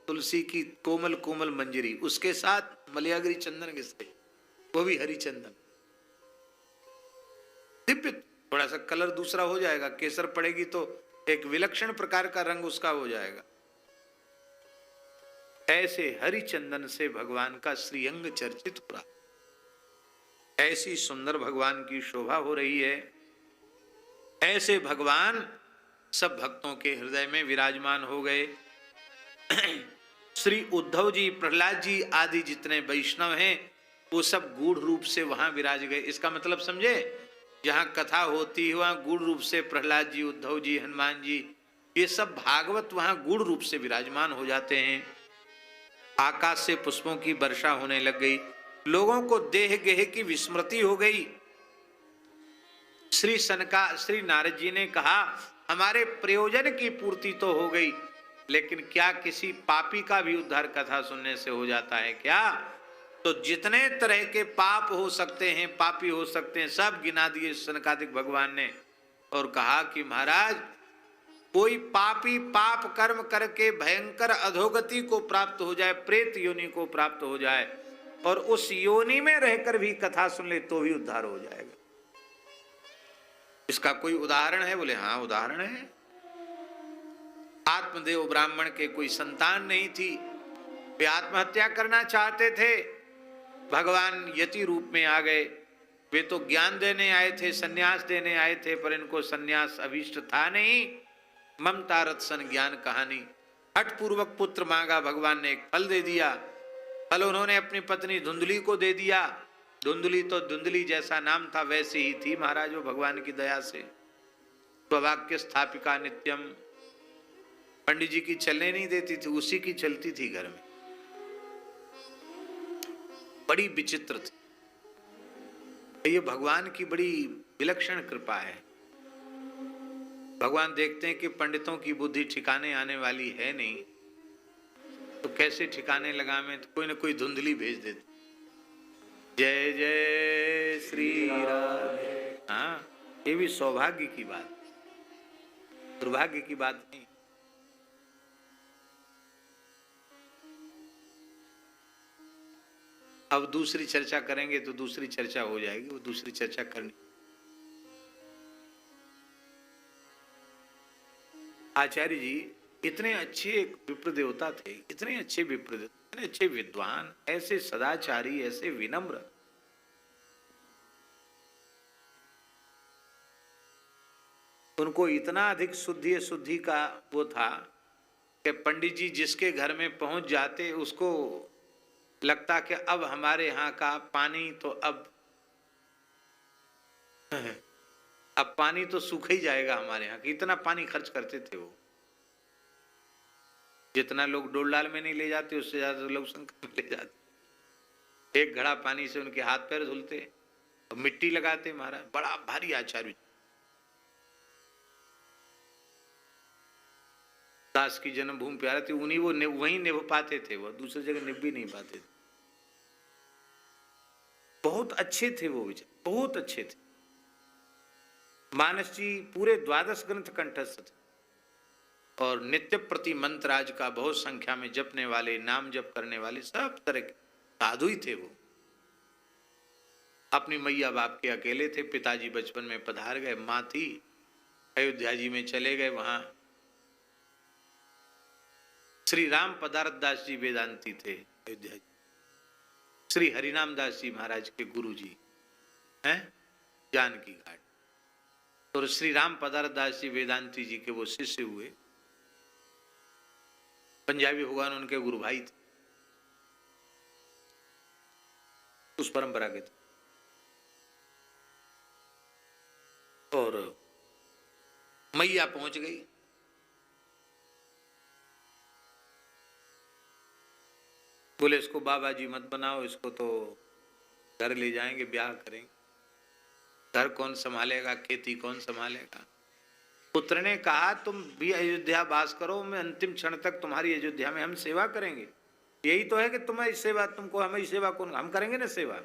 तुलसी की कोमल कोमल मंजरी, उसके साथ मलयागिरी चंदन घिसते, वो भी हरी चंदन। दिव्य, थोड़ा सा कलर दूसरा हो जाएगा, केसर पड़ेगी तो एक विलक्षण प्रकार का रंग उसका हो जाएगा। ऐसे हरि चंदन से भगवान का श्रीअंग चर्चित हो रहा, ऐसी सुंदर भगवान की शोभा हो रही है। ऐसे भगवान सब भक्तों के हृदय में विराजमान हो गए। श्री उद्धव जी, प्रहलाद जी आदि जितने वैष्णव हैं वो सब गूढ़ रूप से वहां विराज गए। इसका मतलब समझे, जहां कथा होती है वहां गूढ़ रूप से प्रहलाद जी, उद्धव जी, हनुमान जी, ये सब भागवत वहां गूढ़ रूप से विराजमान हो जाते हैं। आकाश से पुष्पों की वर्षा होने लग गई, लोगों को देह गेह की विस्मृति हो गई। श्री नारद जी ने कहा, हमारे प्रयोजन की पूर्ति तो हो गई, लेकिन क्या किसी पापी का भी उद्धार कथा सुनने से हो जाता है क्या? तो जितने तरह के पाप हो सकते हैं, पापी हो सकते हैं, सब गिना दिए सनकादिक भगवान ने, और कहा कि महाराज, कोई पापी पाप कर्म करके भयंकर अधोगति को प्राप्त हो जाए, प्रेत योनि को प्राप्त हो जाए, और उस योनि में रहकर भी कथा सुन ले तो भी उद्धार हो जाएगा। इसका कोई उदाहरण है? बोले हाँ, उदाहरण है। आत्मदेव ब्राह्मण के कोई संतान नहीं थी, वे आत्महत्या करना चाहते थे, भगवान यति रूप में आ गए। वे तो ज्ञान देने आए थे, सन्यास देने आए थे, पर इनको सन्यास अभीष्ट था नहीं। ममता रत्सन ज्ञान कहानी, हठ पूर्वक पुत्र मांगा, भगवान ने एक फल दे दिया। फल उन्होंने अपनी पत्नी धुंधली को दे दिया। धुंधली तो धुंधली जैसा नाम था वैसे ही थी महाराज, वो भगवान की दया से। स्ववाक्य स्थापिका नित्यम, पंडित जी की चलने नहीं देती थी, उसी की चलती थी घर में। बड़ी विचित्र थी। ये भगवान की बड़ी विलक्षण कृपा है। भगवान देखते हैं कि पंडितों की बुद्धि ठिकाने आने वाली है नहीं, तो कैसे ठिकाने लगावे, तो कोई ना कोई धुंधली भेज देते। जय जय श्री राधे। हाँ, ये भी सौभाग्य की बात, दुर्भाग्य की बात नहीं। अब दूसरी चर्चा करेंगे तो दूसरी चर्चा हो जाएगी, वो दूसरी चर्चा करनी। आचार्य जी इतने अच्छे विप्र देवता थे, इतने अच्छे विप्र, इतने अच्छे विद्वान, ऐसे सदाचारी, ऐसे विनम्र। उनको इतना अधिक शुद्धि का वो था कि पंडित जी जिसके घर में पहुंच जाते उसको लगता कि अब हमारे यहाँ का पानी तो अब पानी तो सूख ही जाएगा हमारे यहाँ। इतना पानी खर्च करते थे वो। जितना लोग डोलडाल में नहीं ले जाते, उससे ज्यादा लोग शंकर में ले जाते। एक घड़ा पानी से उनके हाथ पैर धुलते और मिट्टी लगाते महाराज। बड़ा भारी आचार्य। दास की जन्मभूमि प्यारा थी, उन्हीं वो वहीं निभ पाते थे, वो दूसरी जगह निभ भी नहीं पाते थे। बहुत अच्छे थे वो विचार, बहुत अच्छे थे। मानस जी पूरे 12 ग्रंथ कंठस्थ थे और नित्य प्रति मंत्राज का बहुत संख्या में जपने वाले, नाम जप करने वाले सब तरह के साधु ही थे वो। अपनी मैया बाप के अकेले थे। पिताजी बचपन में पधार गए, माँ थी, अयोध्या जी में चले गए। वहां श्री राम पदारथ दास जी वेदांती थे अयोध्या जी। श्री हरिनाम दास जी महाराज के गुरु जी हैं जानकी घाट। और श्री राम पदारथ दास जी वेदांती जी के वो शिष्य हुए। पंजाबी भगवान उनके गुरु भाई थे, उस परंपरा के थे। और मैया पहुंच गई। बोले इसको बाबा जी मत बनाओ, इसको तो घर ले जाएंगे, ब्याह करेंगे, घर कौन संभालेगा, खेती कौन संभालेगा। पुत्र ने कहा तुम भी अयोध्या वास करो, मैं अंतिम क्षण तक तुम्हारी अयोध्या में हम सेवा करेंगे। यही तो है कि तुम्हारी सेवा, तुमको हमारी सेवा कौन, हम करेंगे ना सेवा।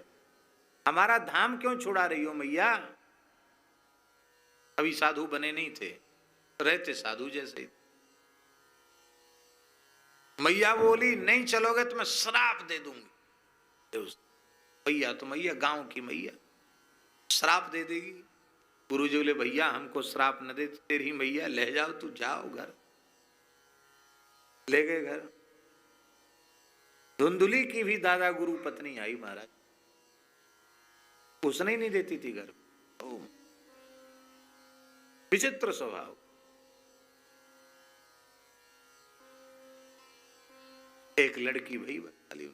हमारा धाम क्यों छुड़ा रही हो मैया। अभी साधु बने नहीं थे, रहते साधु जैसे ही। मैया बोली नहीं चलोगे तो मैं श्राप दे दूंगी। भैया तो मैया गांव की मैया श्राप दे देगी। गुरु जी बोले भैया हमको श्राप न दे, तेरी मैया, ले जाओ, तू जाओ घर। ले गए घर। धुंधुली की भी दादा गुरु पत्नी आई महाराज, उसने ही नहीं देती थी घर। विचित्र स्वभाव। एक लड़की भाई बता ली।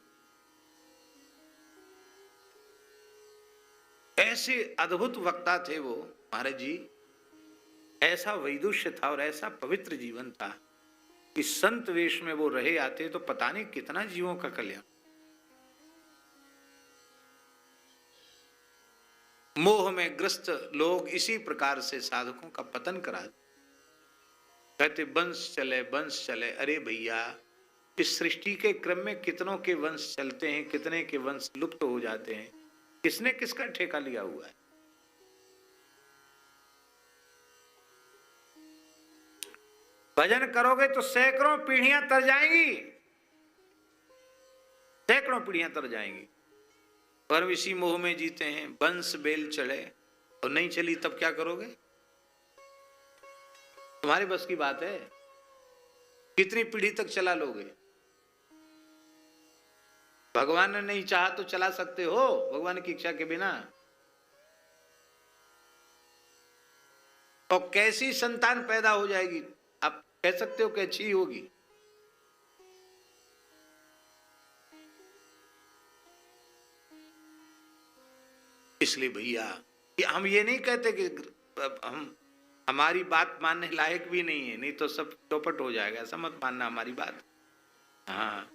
ऐसे अद्भुत वक्ता थे वो महाराज जी, ऐसा वैदुष्य था और ऐसा पवित्र जीवन था कि संत वेश में वो रहे आते तो पता नहीं कितना जीवों का कल्याण। मोह में ग्रस्त लोग इसी प्रकार से साधकों का पतन करा कहते वंश चले वंश चले। अरे भैया इस सृष्टि के क्रम में कितनों के वंश चलते हैं, कितने के वंश लुप्त हो जाते हैं, किसने किसका ठेका लिया हुआ है। भजन करोगे तो सैकड़ों पीढ़ियां तर जाएंगी, सैकड़ों पीढ़ियां तर जाएंगी। पर इसी मोह में जीते हैं। वंश बेल चढ़े और नहीं चली तब क्या करोगे। तुम्हारे बस की बात है, कितनी पीढ़ी तक चला लोगे। भगवान ने नहीं चाहा तो चला सकते हो, भगवान की इच्छा के बिना। और कैसी संतान पैदा हो जाएगी आप कह सकते हो कि अच्छी होगी। इसलिए भैया हम ये नहीं कहते कि हम हमारी बात मानने लायक भी नहीं है, नहीं तो सब चौपट हो जाएगा, ऐसा मत मानना हमारी बात। हाँ,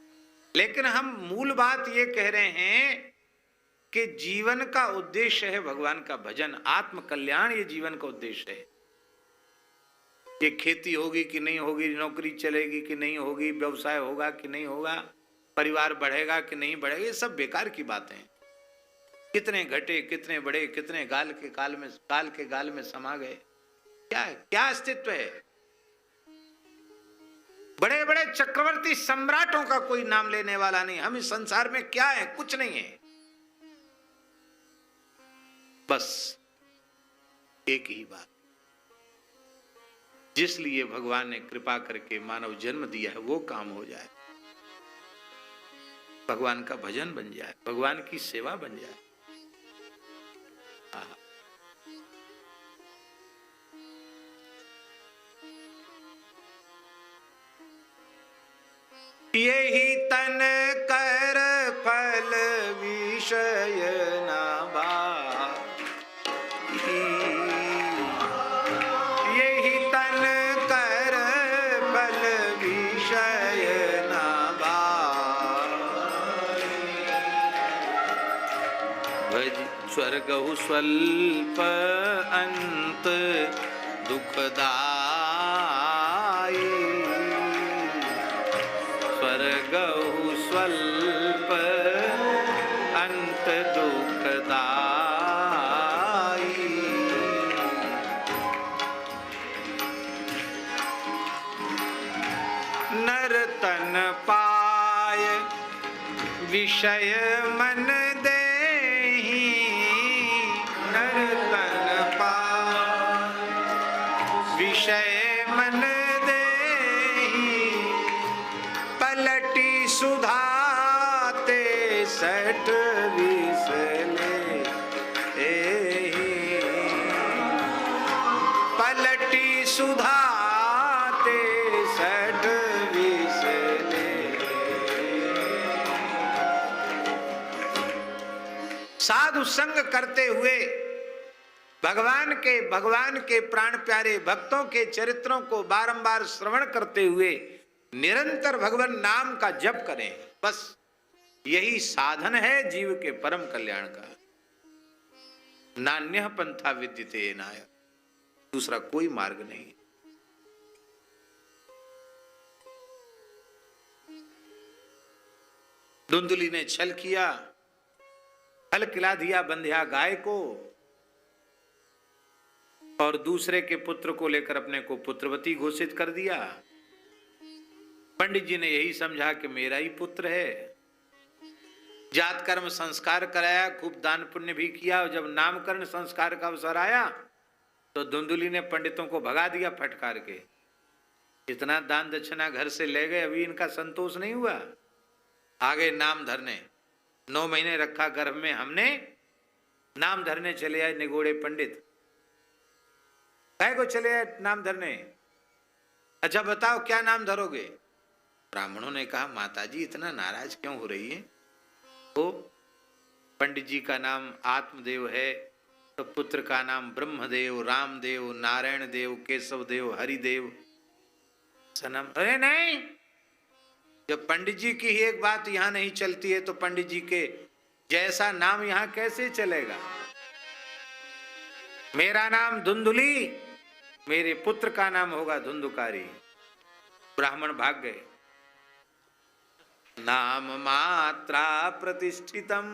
लेकिन हम मूल बात ये कह रहे हैं कि जीवन का उद्देश्य है भगवान का भजन, आत्म कल्याण ये जीवन का उद्देश्य है। ये खेती होगी कि नहीं होगी, नौकरी चलेगी कि नहीं होगी, व्यवसाय होगा कि नहीं होगा, परिवार बढ़ेगा कि नहीं बढ़ेगा, ये सब बेकार की बातें हैं। कितने घटे, कितने बड़े, कितने काल के गाल में समा गए। क्या है, क्या अस्तित्व है। बड़े बड़े चक्रवर्ती सम्राटों का कोई नाम लेने वाला नहीं। हम इस संसार में क्या है, कुछ नहीं है। बस एक ही बात, जिस लिए भगवान ने कृपा करके मानव जन्म दिया है वो काम हो जाए, भगवान का भजन बन जाए, भगवान की सेवा बन जाए। यही तन कर फल विषय न बाई, यही तन कर फल विषय न बाई। भज स्वर्गहु स्वल्प अंत दुखदाई, स्वर्गहु स्वल्प अंत दुखदाई। नर तन पाय विषय मन देहि, नर तन पाय विषय मन देहि, पलटी सुधाते सठ विसले, पलटी सुधाते सठ विसले। साधु संग करते हुए भगवान के प्राण प्यारे भक्तों के चरित्रों को बारंबार श्रवण करते हुए निरंतर भगवान नाम का जप करें। बस यही साधन है जीव के परम कल्याण का। नान्यः पंथा विद्यते नाय, दूसरा कोई मार्ग नहीं। धुंधली ने छल किया, फल खिला दिया बंध्या गाय को, और दूसरे के पुत्र को लेकर अपने को पुत्रवती घोषित कर दिया। पंडित जी ने यही समझा कि मेरा ही पुत्र है। जात कर्म संस्कार कराया, खूब दान पुण्य भी किया, और जब नामकरण संस्कार का अवसर आया तो धुंधली ने पंडितों को भगा दिया फटकार के। इतना दान दक्षिणा घर से ले गए, अभी इनका संतोष नहीं हुआ, आगे नाम धरने। 9 महीने रखा गर्भ में हमने, नाम धरने चले आए निगोड़े पंडित। काय को चले आए नाम धरने? अच्छा बताओ क्या नाम धरोगे? ब्राह्मणों ने कहा माताजी इतना नाराज क्यों हो रही है? तो पंडित जी का नाम आत्मदेव है, तो पुत्र का नाम ब्रह्मदेव, रामदेव, नारायण देव, केशव देव, हरिदेव सनम। अरे नहीं, जब पंडित जी की ही एक बात यहां नहीं चलती है तो पंडित जी के जैसा नाम यहां कैसे चलेगा? मेरा नाम धुंधुली, मेरे पुत्र का नाम होगा धुंधुकारी। ब्राह्मण भाग गए। नाम मात्रा प्रतिष्ठितम,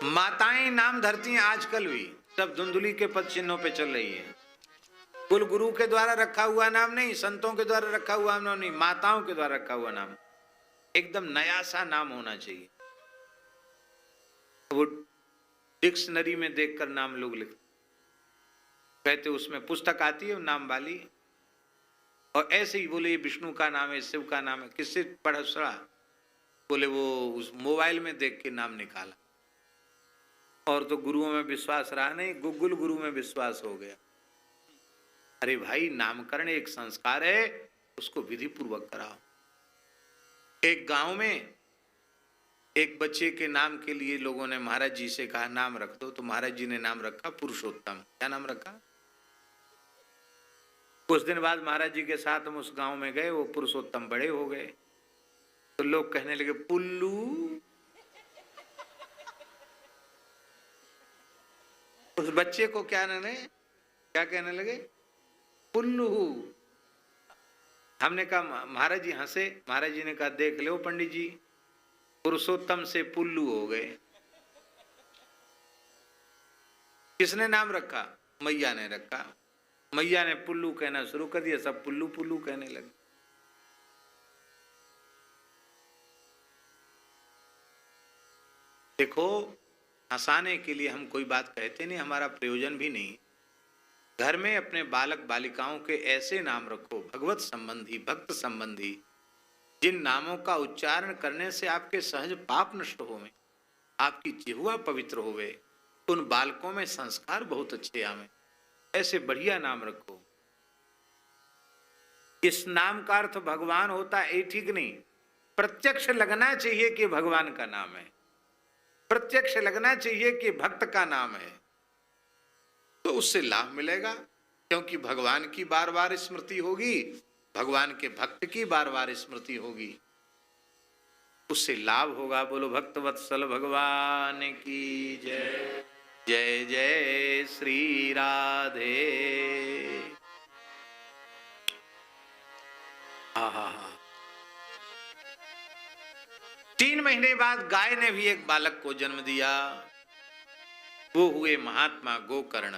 माताएं नाम धरती हैं आजकल भी, सब धुंधुली के पद चिन्हों पे चल रही है। कुल गुरु के द्वारा रखा हुआ नाम नहीं, संतों के द्वारा रखा हुआ नाम नहीं, माताओं के द्वारा रखा हुआ नाम, एकदम नया सा नाम होना चाहिए। वो डिक्शनरी में देखकर नाम लोग लिखते, कहते उसमें पुस्तक आती है नाम वाली, और ऐसे ही बोले ये विष्णु का नाम है, शिव का नाम है। किससे पढ़ा सुना? बोले वो उस मोबाइल में देख के नाम निकाला। और तो गुरुओं में विश्वास रहा नहीं, गूगल गुरु में विश्वास हो गया। अरे भाई नामकरण एक संस्कार है, उसको विधि पूर्वक कराओ। एक गांव में एक बच्चे के नाम के लिए लोगों ने महाराज जी से कहा नाम रख दो, तो महाराज जी ने नाम रखा पुरुषोत्तम। क्या नाम रखा? कुछ दिन बाद महाराज जी के साथ हम उस गांव में गए, वो पुरुषोत्तम बड़े हो गए, तो लोग कहने लगे पुल्लू। उस बच्चे को क्या कहने लगे? पुल्लू। हमने कहा महाराज जी हंसे, महाराज जी ने कहा देख लो पंडित जी, पुरुषोत्तम से पुल्लू हो गए। किसने नाम रखा? मैया ने रखा। मैया ने पुल्लू कहना शुरू कर दिया, सब पुल्लू पुल्लू कहने लगे। देखो हंसाने के लिए हम कोई बात कहते नहीं, हमारा प्रयोजन भी नहीं। घर में अपने बालक बालिकाओं के ऐसे नाम रखो भगवत संबंधी, भक्त संबंधी, जिन नामों का उच्चारण करने से आपके सहज पाप नष्ट होवे, आपकी जिह्वा पवित्र होवे, उन बालकों में संस्कार बहुत अच्छे आवे। ऐसे बढ़िया नाम रखो। इस नाम का अर्थ भगवान होता है, ठीक नहीं, प्रत्यक्ष लगना चाहिए कि भगवान का नाम है, प्रत्यक्ष लगना चाहिए कि भक्त का नाम है, तो उससे लाभ मिलेगा। क्योंकि भगवान की बार बार स्मृति होगी, भगवान के भक्त की बार बार स्मृति होगी, उससे लाभ होगा। बोलो भक्त वत्सल भगवान की जय। जय जय श्री राधे। आहा। 3 महीने बाद गाय ने भी एक बालक को जन्म दिया। वो हुए महात्मा गोकर्ण।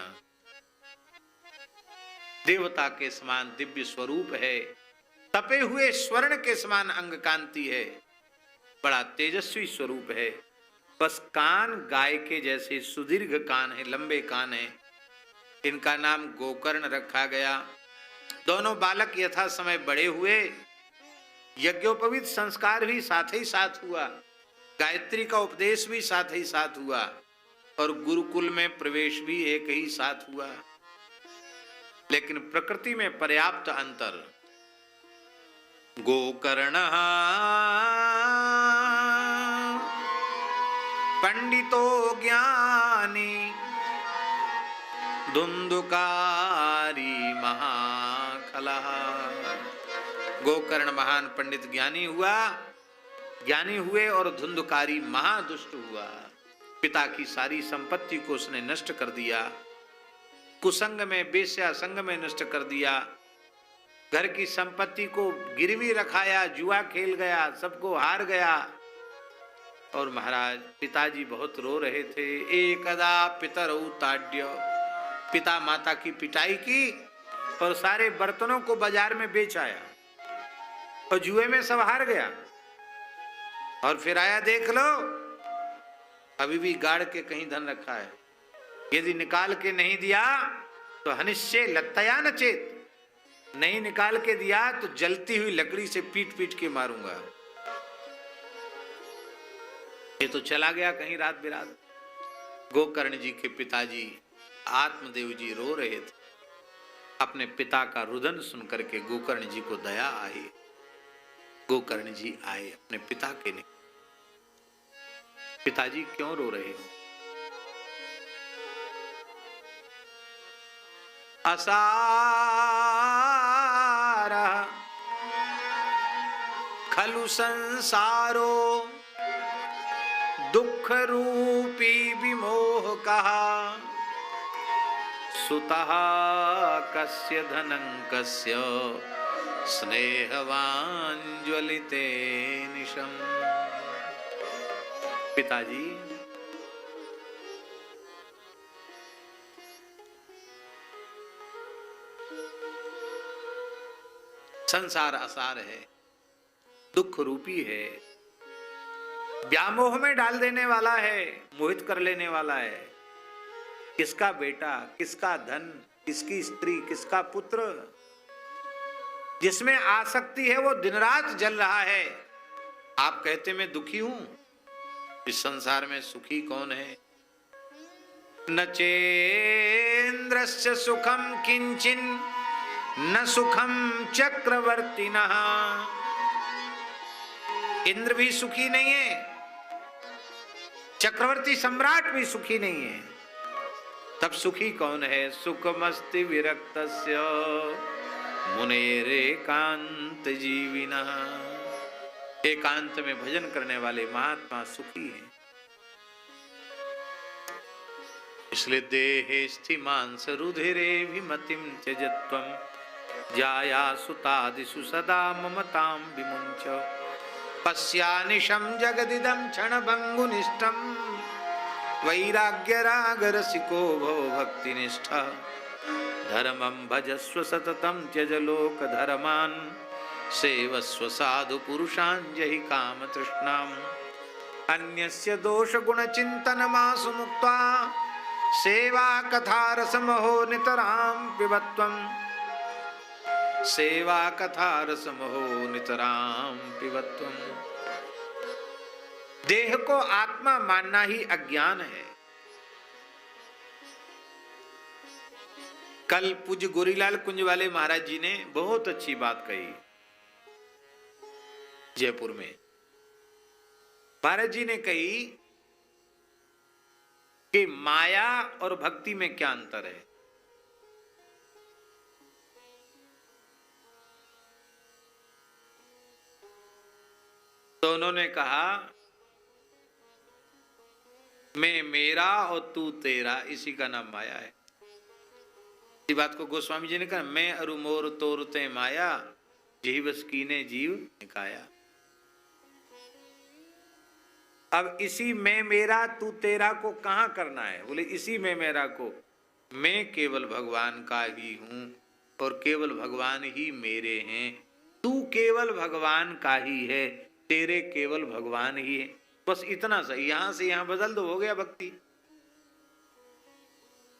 देवता के समान दिव्य स्वरूप है, तपे हुए स्वर्ण के समान अंग कांति है, बड़ा तेजस्वी स्वरूप है। बस कान गाय के जैसे सुदीर्घ कान है, लंबे कान है। इनका नाम गोकर्ण रखा गया। दोनों बालक यथा समय बड़े हुए, यज्ञोपवीत संस्कार भी साथ ही साथ हुआ, गायत्री का उपदेश भी साथ ही साथ हुआ, और गुरुकुल में प्रवेश भी एक ही साथ हुआ। लेकिन प्रकृति में पर्याप्त अंतर। गोकर्ण पंडितो ज्ञानी, धुंधुकारी महाखला। गोकर्ण महान पंडित ज्ञानी हुआ, ज्ञानी हुए और धुंधकारी महादुष्ट हुआ। पिता की सारी संपत्ति को उसने नष्ट कर दिया, कुसंग में, बेश्या संग में नष्ट कर दिया, घर की संपत्ति को गिरवी रखाया, जुआ खेल गया, सबको हार गया। और महाराज पिताजी बहुत रो रहे थे। एकदा पितरौ ताड्य, पिता माता की पिटाई की और सारे बर्तनों को बाजार में बेच आया और जुए में सब हार गया। और फिर आया, देख लो अभी भी गाड़ के कहीं धन रखा है, यदि निकाल के नहीं दिया तो हनिश्चय लत्तया न चेत, नहीं निकाल के दिया तो जलती हुई लकड़ी से पीट पीट के मारूंगा। ये तो चला गया कहीं रात बिरात। गोकर्ण जी के पिताजी आत्मदेव जी रो रहे थे। अपने पिता का रुदन सुनकर के गोकर्ण जी को दया आई। गोकर्ण जी आए अपने पिता के लिए, पिताजी क्यों रो रहे हो? असार खलु संसारो दुख रूपी विमोह कहा, सुतः कस्य धनं कस्य स्नेहवान ज्वलिते निशम। पिताजी संसार असार है, दुख रूपी है, व्यामोह में डाल देने वाला है, मोहित कर लेने वाला है। किसका बेटा, किसका धन, किसकी स्त्री, किसका पुत्र, जिसमें आसक्ति है वो दिन रात जल रहा है। आप कहते मैं दुखी हूं, इस संसार में सुखी कौन है? न चेन्द्रस्य सुखम किंचिन न सुखम चक्रवर्तिनः। इंद्र भी सुखी नहीं है, चक्रवर्ती सम्राट भी सुखी नहीं है। तब सुखी कौन है? सुखमस्ति विरक्तस्य मुनेरेकांत जीविनः। एकांत में भजन करने वाले महात्मा सुखी हैं। इसलिए देहे स्थिमांस रुधिरे विमतिम त्यजत्वम जाया सुतादिषु सदा ममतां विमुञ्च। पश्यानिशं जगदिदं क्षणभङ्गुनिष्ठं वैराग्यरागरसिको भव भक्तिनिष्ठः। धर्मं भजस्व सततं त्यज लोकधर्मान् सेवस्व साधु पुरुषान् जहि कामतृष्णाम्। अन्यस्य दोषगुणचिन्तनमासु मुक्त्वा सेवा कथारसमहो नितरां पिबत्वम्। सेवा कथारसमहो नितरां पिबत्वम्। देह को आत्मा मानना ही अज्ञान है। कल पूज्य गोरीलाल कुंज वाले महाराज जी ने बहुत अच्छी बात कही जयपुर में। महाराज जी ने कही कि माया और भक्ति में क्या अंतर है। तो उन्होंने कहा मैं मेरा और तू तेरा, इसी का नाम माया है। इसी बात को गोस्वामी जी ने कहा, मैं अरु मोर तोरते माया जीवस कीने जीव निकाया। अब इसी मैं मेरा तू तेरा को कहां करना है? बोले इसी में मेरा को, मैं केवल भगवान का ही हूं और केवल भगवान ही मेरे हैं। तू केवल भगवान का ही है, तेरे केवल भगवान ही है। बस इतना सही, यहां से यहां बदल दो, हो गया भक्ति।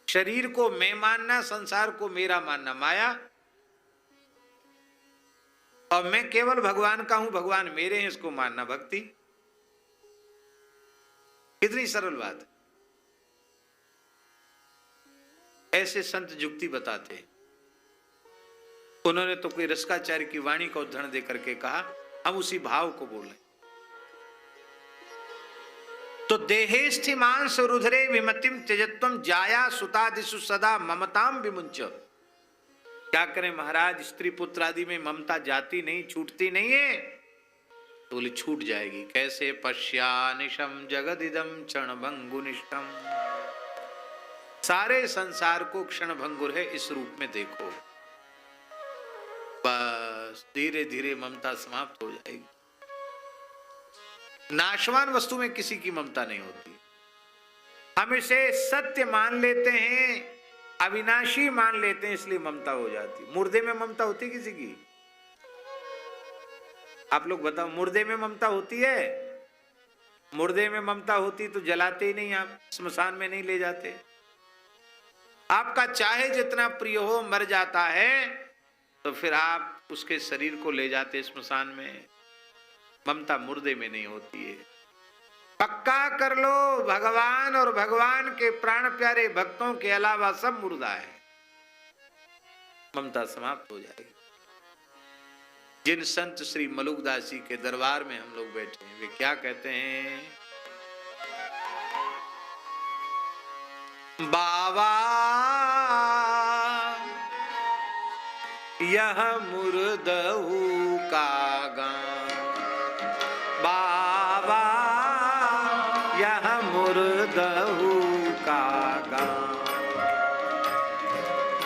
शरीर को मैं मानना, संसार को मेरा मानना माया, और मैं केवल भगवान का हूं, भगवान मेरे हैं, इसको मानना भक्ति। कितनी सरल बात। ऐसे संत जुक्ति बताते हैं। उन्होंने तो कोई रसकाचार्य की वाणी का उदाहरण देकर के कहा, हम उसी भाव को बोलें। तो देहे स्थिमांस रुधिरे विमतिम त्यजत्वम जाया सुतादिषु सदा ममताम विमुंच। क्या करें महाराज, स्त्री पुत्र आदि में ममता जाती नहीं, छूटती नहीं है। तो बोले छूट जाएगी कैसे? पश्यानिशम जगदिदम क्षण भंगुनिष्ठम, सारे संसार को क्षण भंगुर है इस रूप में देखो। बस धीरे धीरे ममता समाप्त हो जाएगी। नाशवान वस्तु में किसी की ममता नहीं होती। हम इसे सत्य मान लेते हैं, अविनाशी मान लेते हैं, इसलिए ममता हो जाती। मुर्दे में ममता होती किसी की? आप लोग बताओ, मुर्दे में ममता होती है? मुर्दे में ममता होती तो जलाते ही नहीं, आप स्मशान में नहीं ले जाते। आपका चाहे जितना प्रिय हो मर जाता है तो फिर आप उसके शरीर को ले जाते स्मशान में। ममता मुर्दे में नहीं होती है। पक्का कर लो, भगवान और भगवान के प्राण प्यारे भक्तों के अलावा सब मुर्दा है। ममता समाप्त हो जाएगी। जिन संत श्री मलुकदास जी के दरबार में हम लोग बैठे हैं, वे क्या कहते हैं? बाबा यह मुर्दहू का गान, बाबा यह मुर्दहू का गान,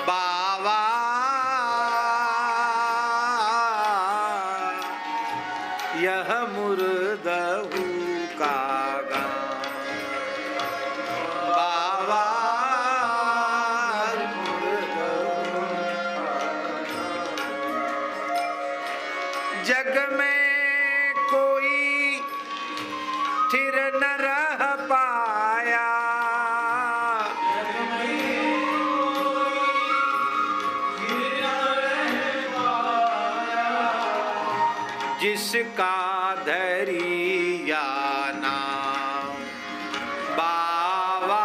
बाबा यह मुर्दहू का गान, बाबा जग में कोई थिर न रह पाया, जिसका धरिया नाम, बाबा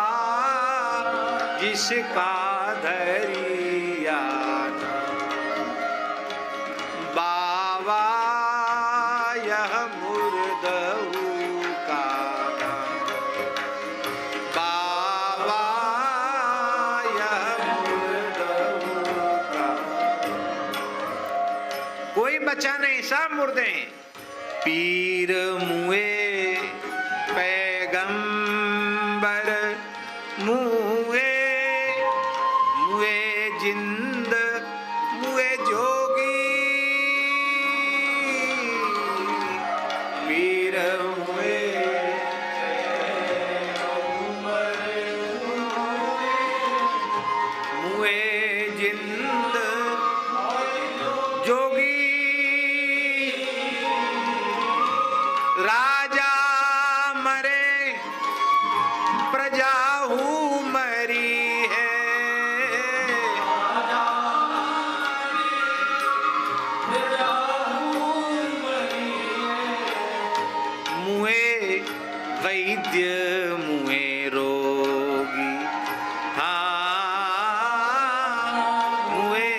जिसका धरिया नाम, बाबा यह मुर्दहू का गान, बाबा यह मुर्दहू का। कोई बचा नहीं, सब मुर्दे हैं। पीर मुए पैगंबर मुए, मुए जिंद मुए जोगी, पीर मुए मुए जिंद जोगी, राजा मरे प्रजा हूँ मरी है, मुए वैद्य मुए रोगी, हाँ मुए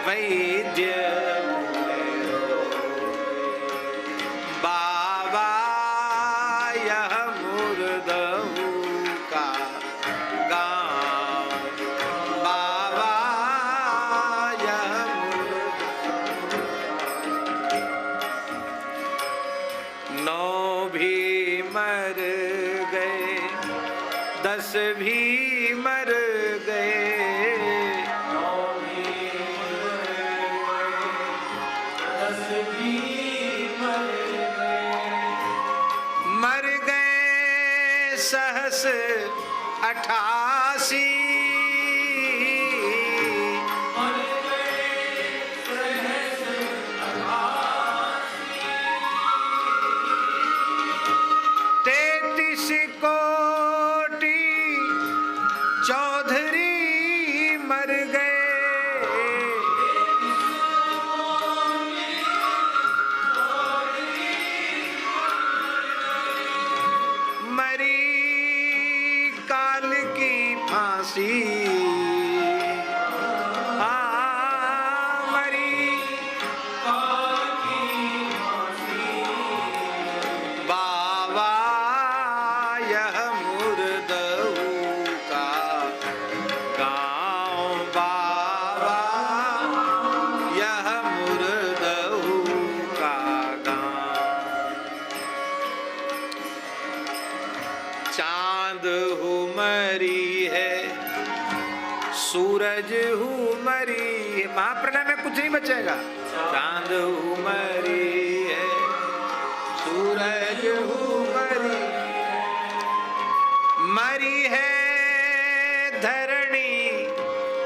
वैद्य मुए रोगी, बाबा यह मुर्दहू का गान, बाबा यह मुर्दहू। नौ भी मर गए, 10 भी मर गए, मर गए सहस 88, तेतीस कोटि चौधरी मर गए, मरी काल की फांसी, मरी काल की फांसी, बाबा यह मुर्दहू का गाँव, बाबा मरी है, सूरज मरी है, महाप्रलय में कुछ नहीं बचेगा। चांद मरी है, सूरज मरी, मरी है धरणी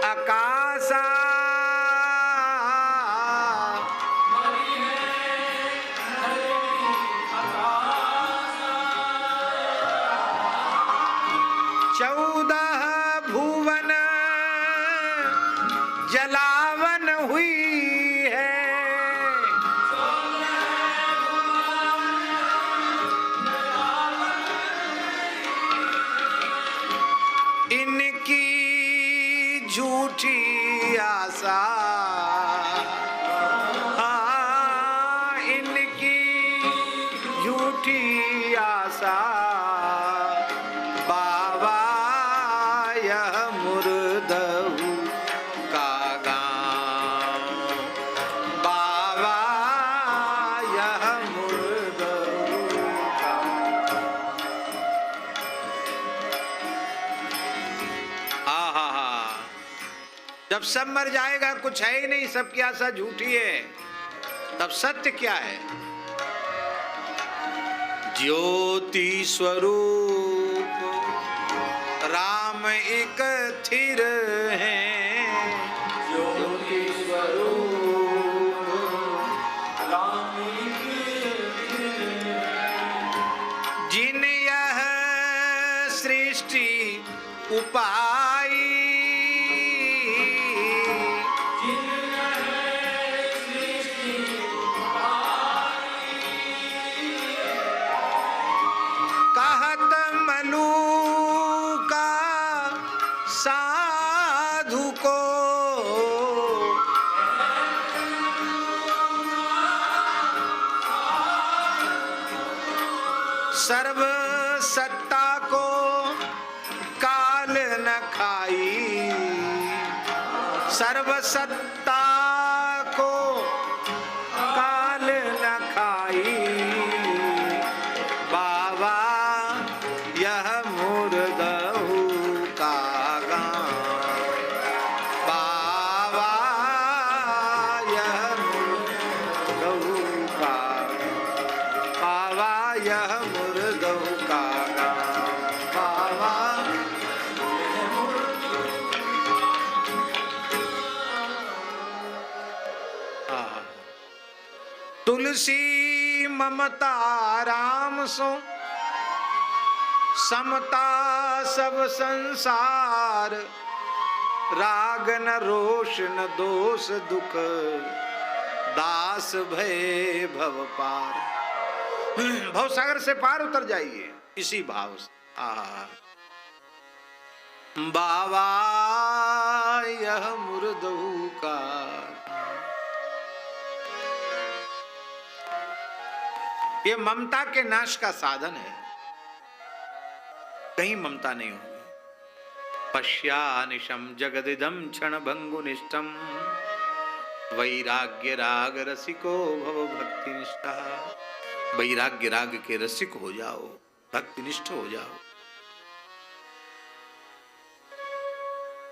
आकाशा, चौदह भुवन जलावन हुई है, इनकी झूठी आशा, हाँ, इनकी झूठी आशा, बाबा यह मुर्दहु का गाँव, बाबा यह मुर्दहु का। जब सब मर जाएगा, कुछ है ही नहीं, सबकी आशा झूठी है, तब सत्य क्या है? ज्योति स्वरूप राम एक थिर हैं, ज्योति स्वरूप राम जिन यह सृष्टि उपाई, कहत मलूका साधु को, सर्व सत्ता को काल न खाई, सर्व सत्ता को काल न खाई, बाबा यह मुर्दहु का गाँव, बाबा यह मुर्दहु का, बाबा यह मुर्दहु का गाँव, बाबा। तुलसी ममता राम सो, समता सब संसार, राग न रोष न दोष दुख, दास भय भव पार। भव सागर से पार उतर जाइए इसी भाव से। बाबा यह मुर्दहु का, ये ममता के नाश का साधन है, कहीं ममता नहीं होगी। पश्यानिशम जगदिदम क्षण भंगुनिष्ठम, वैराग्य राग रसिको भव भक्ति निष्ठा। वैराग्य राग के रसिक हो जाओ, भक्तिनिष्ठ हो जाओ।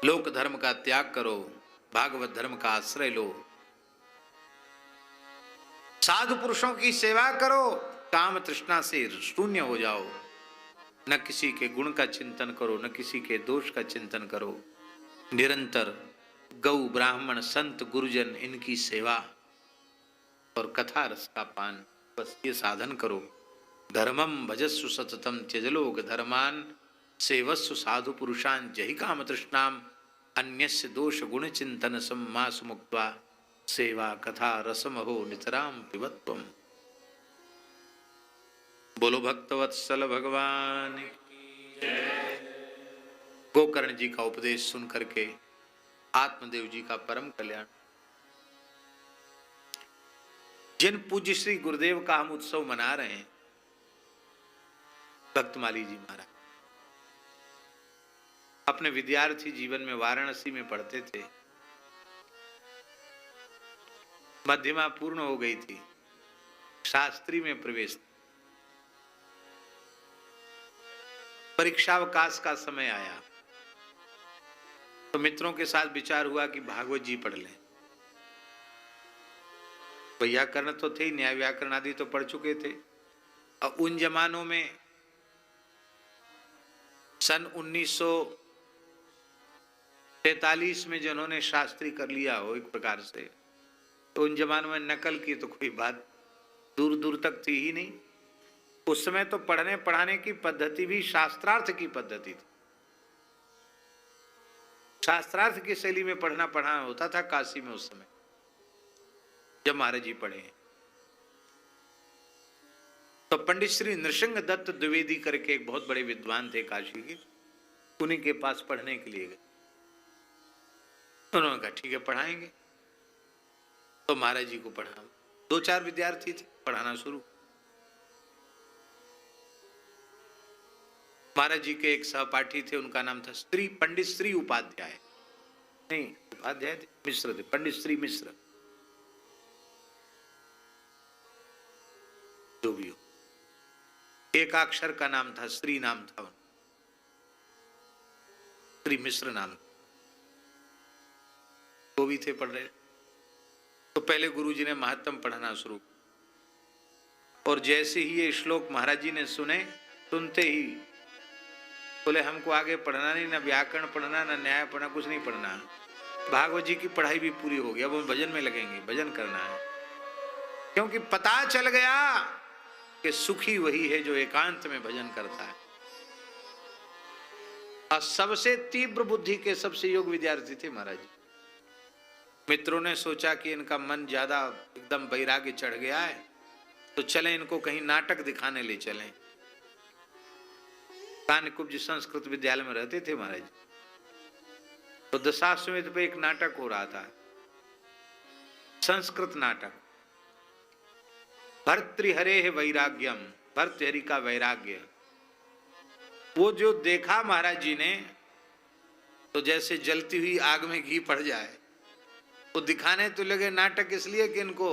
लोक धर्म का त्याग करो, भागवत धर्म का आश्रय लो, साधु पुरुषों की सेवा करो, काम तृष्णा से शून्य हो जाओ। न किसी के गुण का चिंतन करो, न किसी के दोष का चिंतन करो। निरंतर गौ ब्राह्मण संत गुरुजन इनकी सेवा और कथा रस का पान, बस ये साधन करो। धर्मम भजस्सु सततम त्यजलोक धर्मान, सेवस्सु साधु पुरुषान जहि काम तृष्णाम, अन्यस्य दोष गुण चिंतन सम्मासु मुक्त्वा, सेवा कथा रसमहो नितराम पिबत्वम। बोलो भक्तवत्सल भगवान की जय। गोकर्ण जी का उपदेश सुन करके आत्मदेव जी का परम कल्याण। जिन पूज्य श्री गुरुदेव का हम उत्सव मना रहे हैं, भक्तमाली जी महाराज अपने विद्यार्थी जीवन में वाराणसी में पढ़ते थे। मध्यमा पूर्ण हो गई थी, शास्त्री में प्रवेश। परीक्षावकाश का समय आया तो मित्रों के साथ विचार हुआ कि भागवत जी पढ़ लें। व्याकरण तो थे, न्याय व्याकरण आदि तो पढ़ चुके थे। और उन जमानों में सन 1943 में जिन्होंने शास्त्री कर लिया हो एक प्रकार से, तो उन जमानों में नकल की तो कोई बात दूर दूर तक थी ही नहीं। उस समय तो पढ़ने पढ़ाने की पद्धति भी शास्त्रार्थ की पद्धति थी। शास्त्रार्थ की शैली में पढ़ना पढ़ाना होता था काशी में उस समय जब महाराज जी पढ़े। तो पंडित श्री नृसिंह दत्त द्विवेदी करके एक बहुत बड़े विद्वान थे काशी के, उन्हीं के पास पढ़ने के लिए गए। उन्होंने कहा ठीक है पढ़ाएंगे। तो महाराज जी को पढ़ा, 2-4 विद्यार्थी थे, पढ़ाना शुरू। महाराज जी के एक सहपाठी थे, उनका नाम था पंडित श्री उपाध्याय, नहीं उपाध्याय थे, मिश्र थे, पंडित श्री मिश्र, जो भी हो। एक अक्षर का नाम था, श्री नाम था, श्री मिश्र नाम, वो भी थे पढ़ रहे। तो पहले गुरुजी ने महात्म पढ़ाना शुरू, और जैसे ही ये श्लोक महाराज जी ने सुने, सुनते ही बोले हमको आगे पढ़ना नहीं, ना व्याकरण पढ़ना, ना न्याय पढ़ना, कुछ नहीं पढ़ना। भागवत जी की पढ़ाई भी पूरी हो गई, अब हम भजन में लगेंगे, भजन करना है। क्योंकि पता चल गया कि सुखी वही है जो एकांत में भजन करता है। और सबसे तीव्र बुद्धि के सबसे योग्य विद्यार्थी थे महाराज जी। मित्रों ने सोचा कि इनका मन ज्यादा एकदम वैराग्य चढ़ गया है, तो चलें इनको कहीं नाटक दिखाने ले चलें। कान्यकुब्ज संस्कृत विद्यालय में रहते थे महाराज, तो दशाश्वमेध पे एक नाटक हो रहा था, संस्कृत नाटक, भर्तृहरे वैराग्यम, भर्तृहरि का वैराग्य। वो जो देखा महाराज जी ने, तो जैसे जलती हुई आग में घी पड़ जाए, वो दिखाने तो लगे नाटक इसलिए कि इनको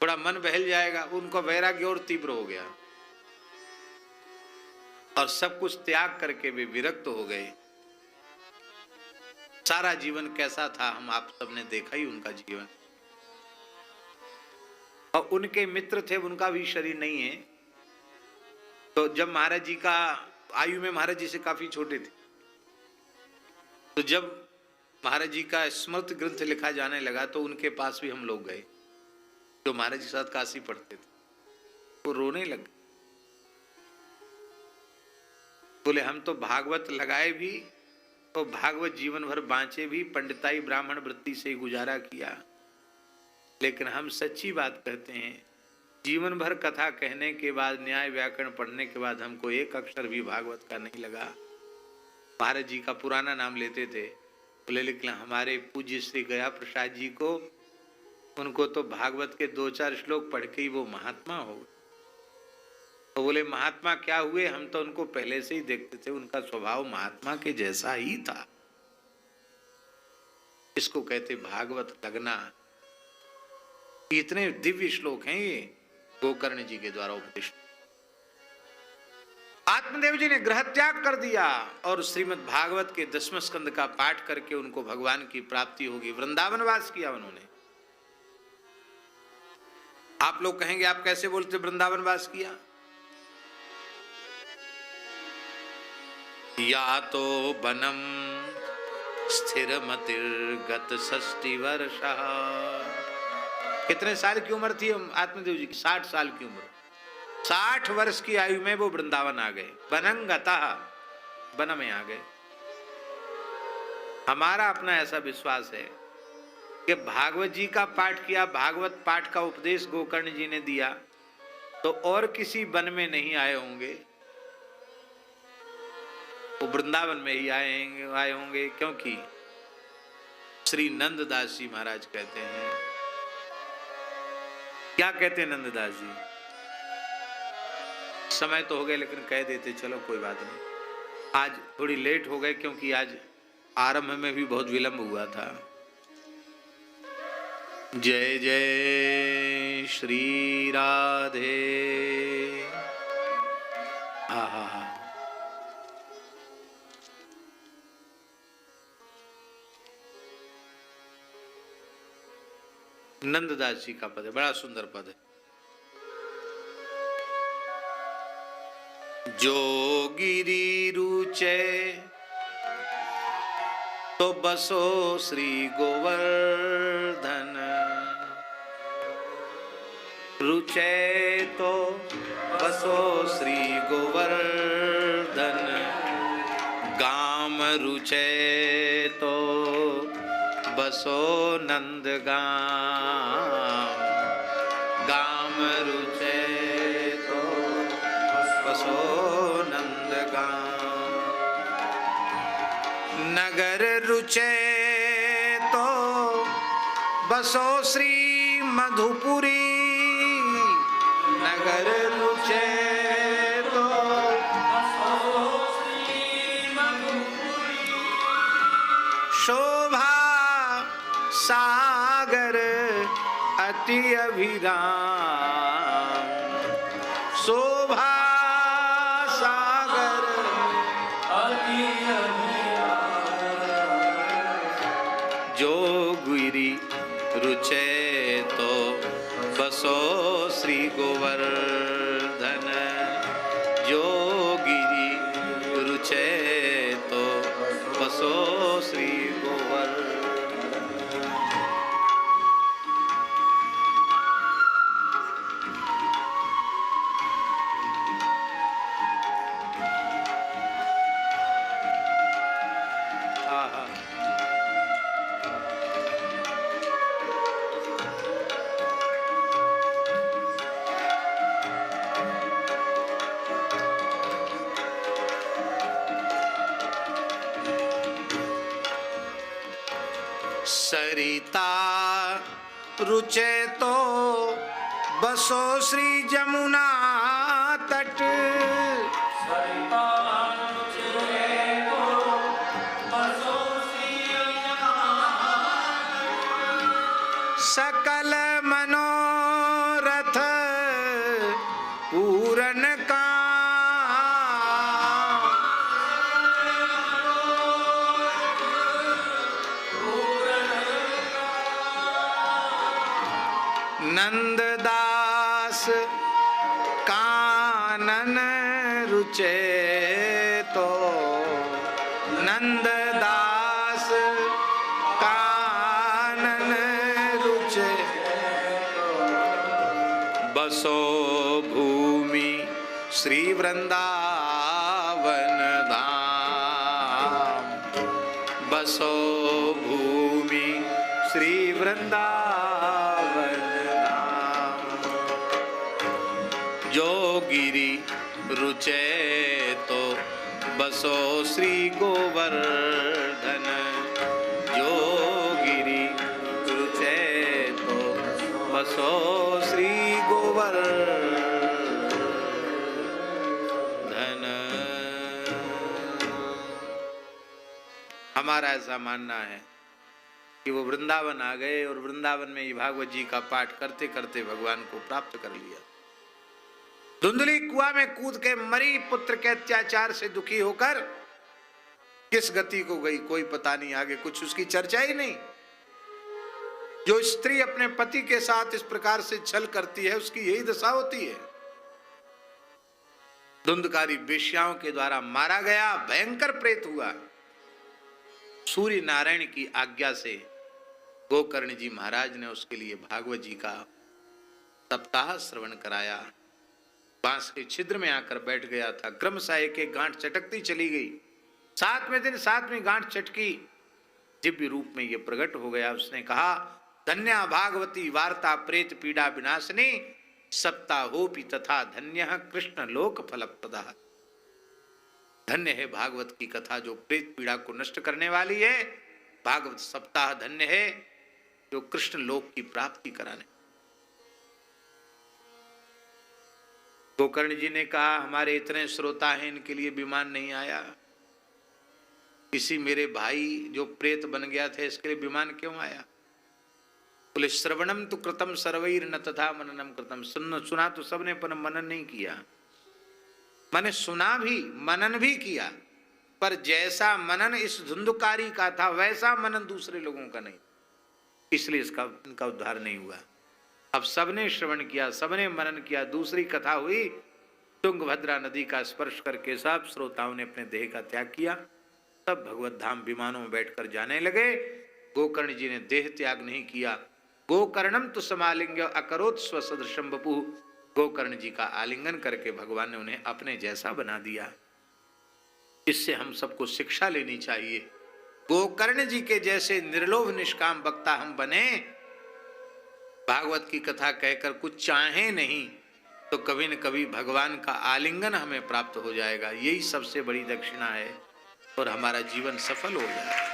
थोड़ा मन बहल जाएगा। उनका वैराग्य और तीव्र हो गया और सब कुछ त्याग करके वे विरक्त हो गए। सारा जीवन कैसा था हम आप सबने देखा ही उनका जीवन। और उनके मित्र थे, उनका भी शरीर नहीं है। तो जब महाराज जी का आयु में महाराज जी से काफी छोटे थे, तो जब महाराज जी का स्मृति ग्रंथ लिखा जाने लगा तो उनके पास भी हम लोग गए, जो महाराज जी के साथ काशी पढ़ते थे। वो रोने लगे, बोले हम तो भागवत लगाए भी तो भागवत जीवन भर बांचे भी, पंडिताई ब्राह्मण वृत्ति से गुजारा किया, लेकिन हम सच्ची बात कहते हैं, जीवन भर कथा कहने के बाद, न्याय व्याकरण पढ़ने के बाद हमको एक अक्षर भी भागवत का नहीं लगा। महाराज जी का पुराना नाम लेते थे, बोले लेकिन हमारे पूज्य श्री गया प्रसाद जी को, उनको तो भागवत के 2-4 श्लोक पढ़ के ही वो महात्मा हो गए। तो बोले महात्मा क्या हुए, हम तो उनको पहले से ही देखते थे, उनका स्वभाव महात्मा के जैसा ही था। इसको कहते भागवत लगना। इतने दिव्य श्लोक हैं ये गोकर्ण जी के द्वारा उपदेश। आत्मदेव जी ने गृह त्याग कर दिया और श्रीमद् भागवत के 10वें स्कंद का पाठ करके उनको भगवान की प्राप्ति होगी। वृंदावन वास किया उन्होंने। आप लोग कहेंगे आप कैसे बोलते वृंदावन वास किया? या तो बनम स्थिरमतिर्गत 60 वर्ष। कितने साल की उम्र थी आत्मदेव जी की? 60 साल की उम्र। 60 वर्ष की आयु में वो वृंदावन आ गए। बनंगता, वन में आ गए। हमारा अपना ऐसा विश्वास है कि भागवत जी का पाठ किया, भागवत पाठ का उपदेश गोकर्ण जी ने दिया, तो और किसी वन में नहीं आए होंगे, वो वृंदावन में ही आए होंगे। क्योंकि श्री नंददास जी महाराज कहते हैं, क्या कहते हैं नंददास जी? समय तो हो गए लेकिन कह देते, चलो कोई बात नहीं। आज थोड़ी लेट हो गए क्योंकि आज आरंभ में भी बहुत विलंब हुआ था। जय जय श्री राधे। हा हा हा। नंददास जी का पद है, बड़ा सुंदर पद है। जो गिरि रुचे तो बसो श्री गोवर्धन, रुचे तो बसो श्री गोवर्धन, गाम रुचे तो बसो नंदगाम, गाम रुचे तो बसो नंदगाम, नगर रुचे तो बसो श्री मधुपुरी, नगर रुचे तो बसो श्री मधुपुरी, शोभा सागर अति अभिराम, शोभा सागर अति अभिराम, जो गिरि रुचे तो बसो श्री गोवर्धन, जो गिरि रुचे तो बसो श्री गोवर्धन। सरिता रुचे तो बसो श्री जमुना तट, सरिता रुचे तो बसो श्री जमुना तट, सकल मनोरथ पूरन का, नंददास कानन रुचे तो, नंददास कानन रुचे तो बसो भूमि श्री वृंदावन धाम, बसो भूमि श्री वृंदावन, जो गिरि रुचे तो बसो श्री गोवर्धन, जो गिरि रुचे तो बसो श्री गोवर्धन। हमारा ऐसा मानना है कि वो वृंदावन आ गए और वृंदावन में ये भागवत जी का पाठ करते करते भगवान को प्राप्त कर लिया। धुंधली कुआं में कूद के मरी, पुत्र के अत्याचार से दुखी होकर किस गति को गई कोई पता नहीं, आगे कुछ उसकी चर्चा ही नहीं। जो स्त्री अपने पति के साथ इस प्रकार से छल करती है उसकी यही दशा होती है। धुंधकारी वेश्याओं के द्वारा मारा गया, भयंकर प्रेत हुआ। सूर्य नारायण की आज्ञा से गोकर्ण जी महाराज ने उसके लिए भागवत जी का सप्ताह श्रवण कराया। बांस के छिद्र में आकर बैठ गया था, क्रमशः एक एक गांठ चटकती चली गई। 7वें दिन 7वीं गांठ चटकी, दिव्य रूप में यह प्रकट हो गया। उसने कहा, धन्या भागवती वार्ता प्रेत पीड़ा विनाशिनी, सप्ताहोपि तथा धन्य कृष्ण लोक फलप्रदः। धन्य है भागवत की कथा जो प्रेत पीड़ा को नष्ट करने वाली है। भागवत सप्ताह धन्य है जो कृष्ण लोक की प्राप्ति कराने। गोकर्ण जी ने कहा, हमारे इतने श्रोता हैं, इनके लिए विमान नहीं आया। किसी मेरे भाई जो प्रेत बन गया था इसके लिए विमान क्यों आया? बोले, श्रवणम तो कृतम सर्वैर न तथा मननम कृतम। सुना तो सबने पर मनन नहीं किया। मैंने सुना भी, मनन भी किया, पर जैसा मनन इस धुंधकारी का था वैसा मनन दूसरे लोगों का नहीं। इसलिए इनका उद्धार नहीं हुआ। अब सबने श्रवण किया, सबने मनन किया, दूसरी कथा हुई, तुंगभद्रा नदी का स्पर्श करके सब श्रोताओं ने अपने देह का त्याग किया, सब भगवत धाम विमानों में बैठकर जाने लगे। गोकर्ण जी ने देह त्याग नहीं किया। गोकर्णम तो समालिंग अकरोत स्वसदृशम बपू, गोकर्ण जी का आलिंगन करके भगवान ने उन्हें अपने जैसा बना दिया। इससे हम सबको शिक्षा लेनी चाहिए। गोकर्ण जी के जैसे निर्लोभ निष्काम वक्ता हम बने, भागवत की कथा कहकर कुछ चाहे नहीं तो कभी न कभी भगवान का आलिंगन हमें प्राप्त हो जाएगा। यही सबसे बड़ी दक्षिणा है और हमारा जीवन सफल हो जाएगा।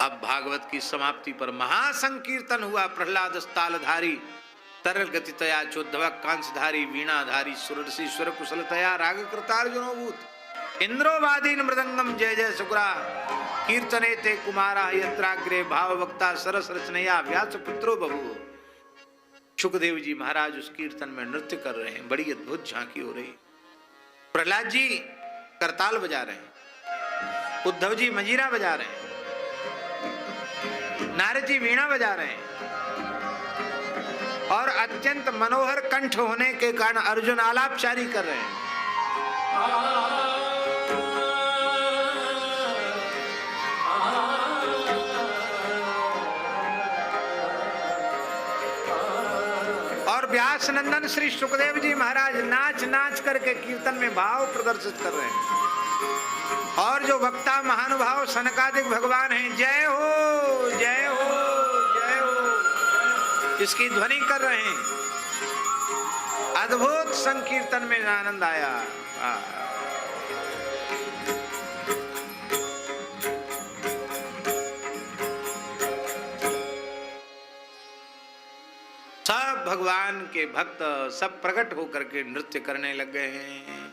अब भागवत की समाप्ति पर महासंकीर्तन हुआ। प्रहलाद तालधारी तरल गतितया चोद्धव कांसधारी वीणाधारी सुरसी सुर कुशलतया राग कृतार्जुनोभूत इंद्रोवादीन मृदंगम जय जय सुग्रा कीर्तने ते कुमारा यत्राग्रे भाव वक्ता सरस रचनया व्यास पुत्रो बभू। सुखदेव जी महाराज उस कीर्तन में नृत्य कर रहे हैं, बड़ी अद्भुत झांकी हो रही। प्रहलाद जी करताल बजा रहे हैं, उद्धव जी मंजीरा बजा रहे हैं, नारद जी वीणा बजा रहे हैं और अत्यंत मनोहर कंठ होने के कारण अर्जुन आलापचारी कर रहे हैं। और व्यास नंदन श्री सुखदेव जी महाराज नाच नाच करके कीर्तन में भाव प्रदर्शित कर रहे हैं। और जो वक्ता महानुभाव सनकादिक भगवान हैं, जय हो जय हो जय हो, इसकी ध्वनि कर रहे हैं। अद्भुत संकीर्तन में आनंद आया। सब भगवान के भक्त सब प्रकट होकर के नृत्य करने लग गए हैं।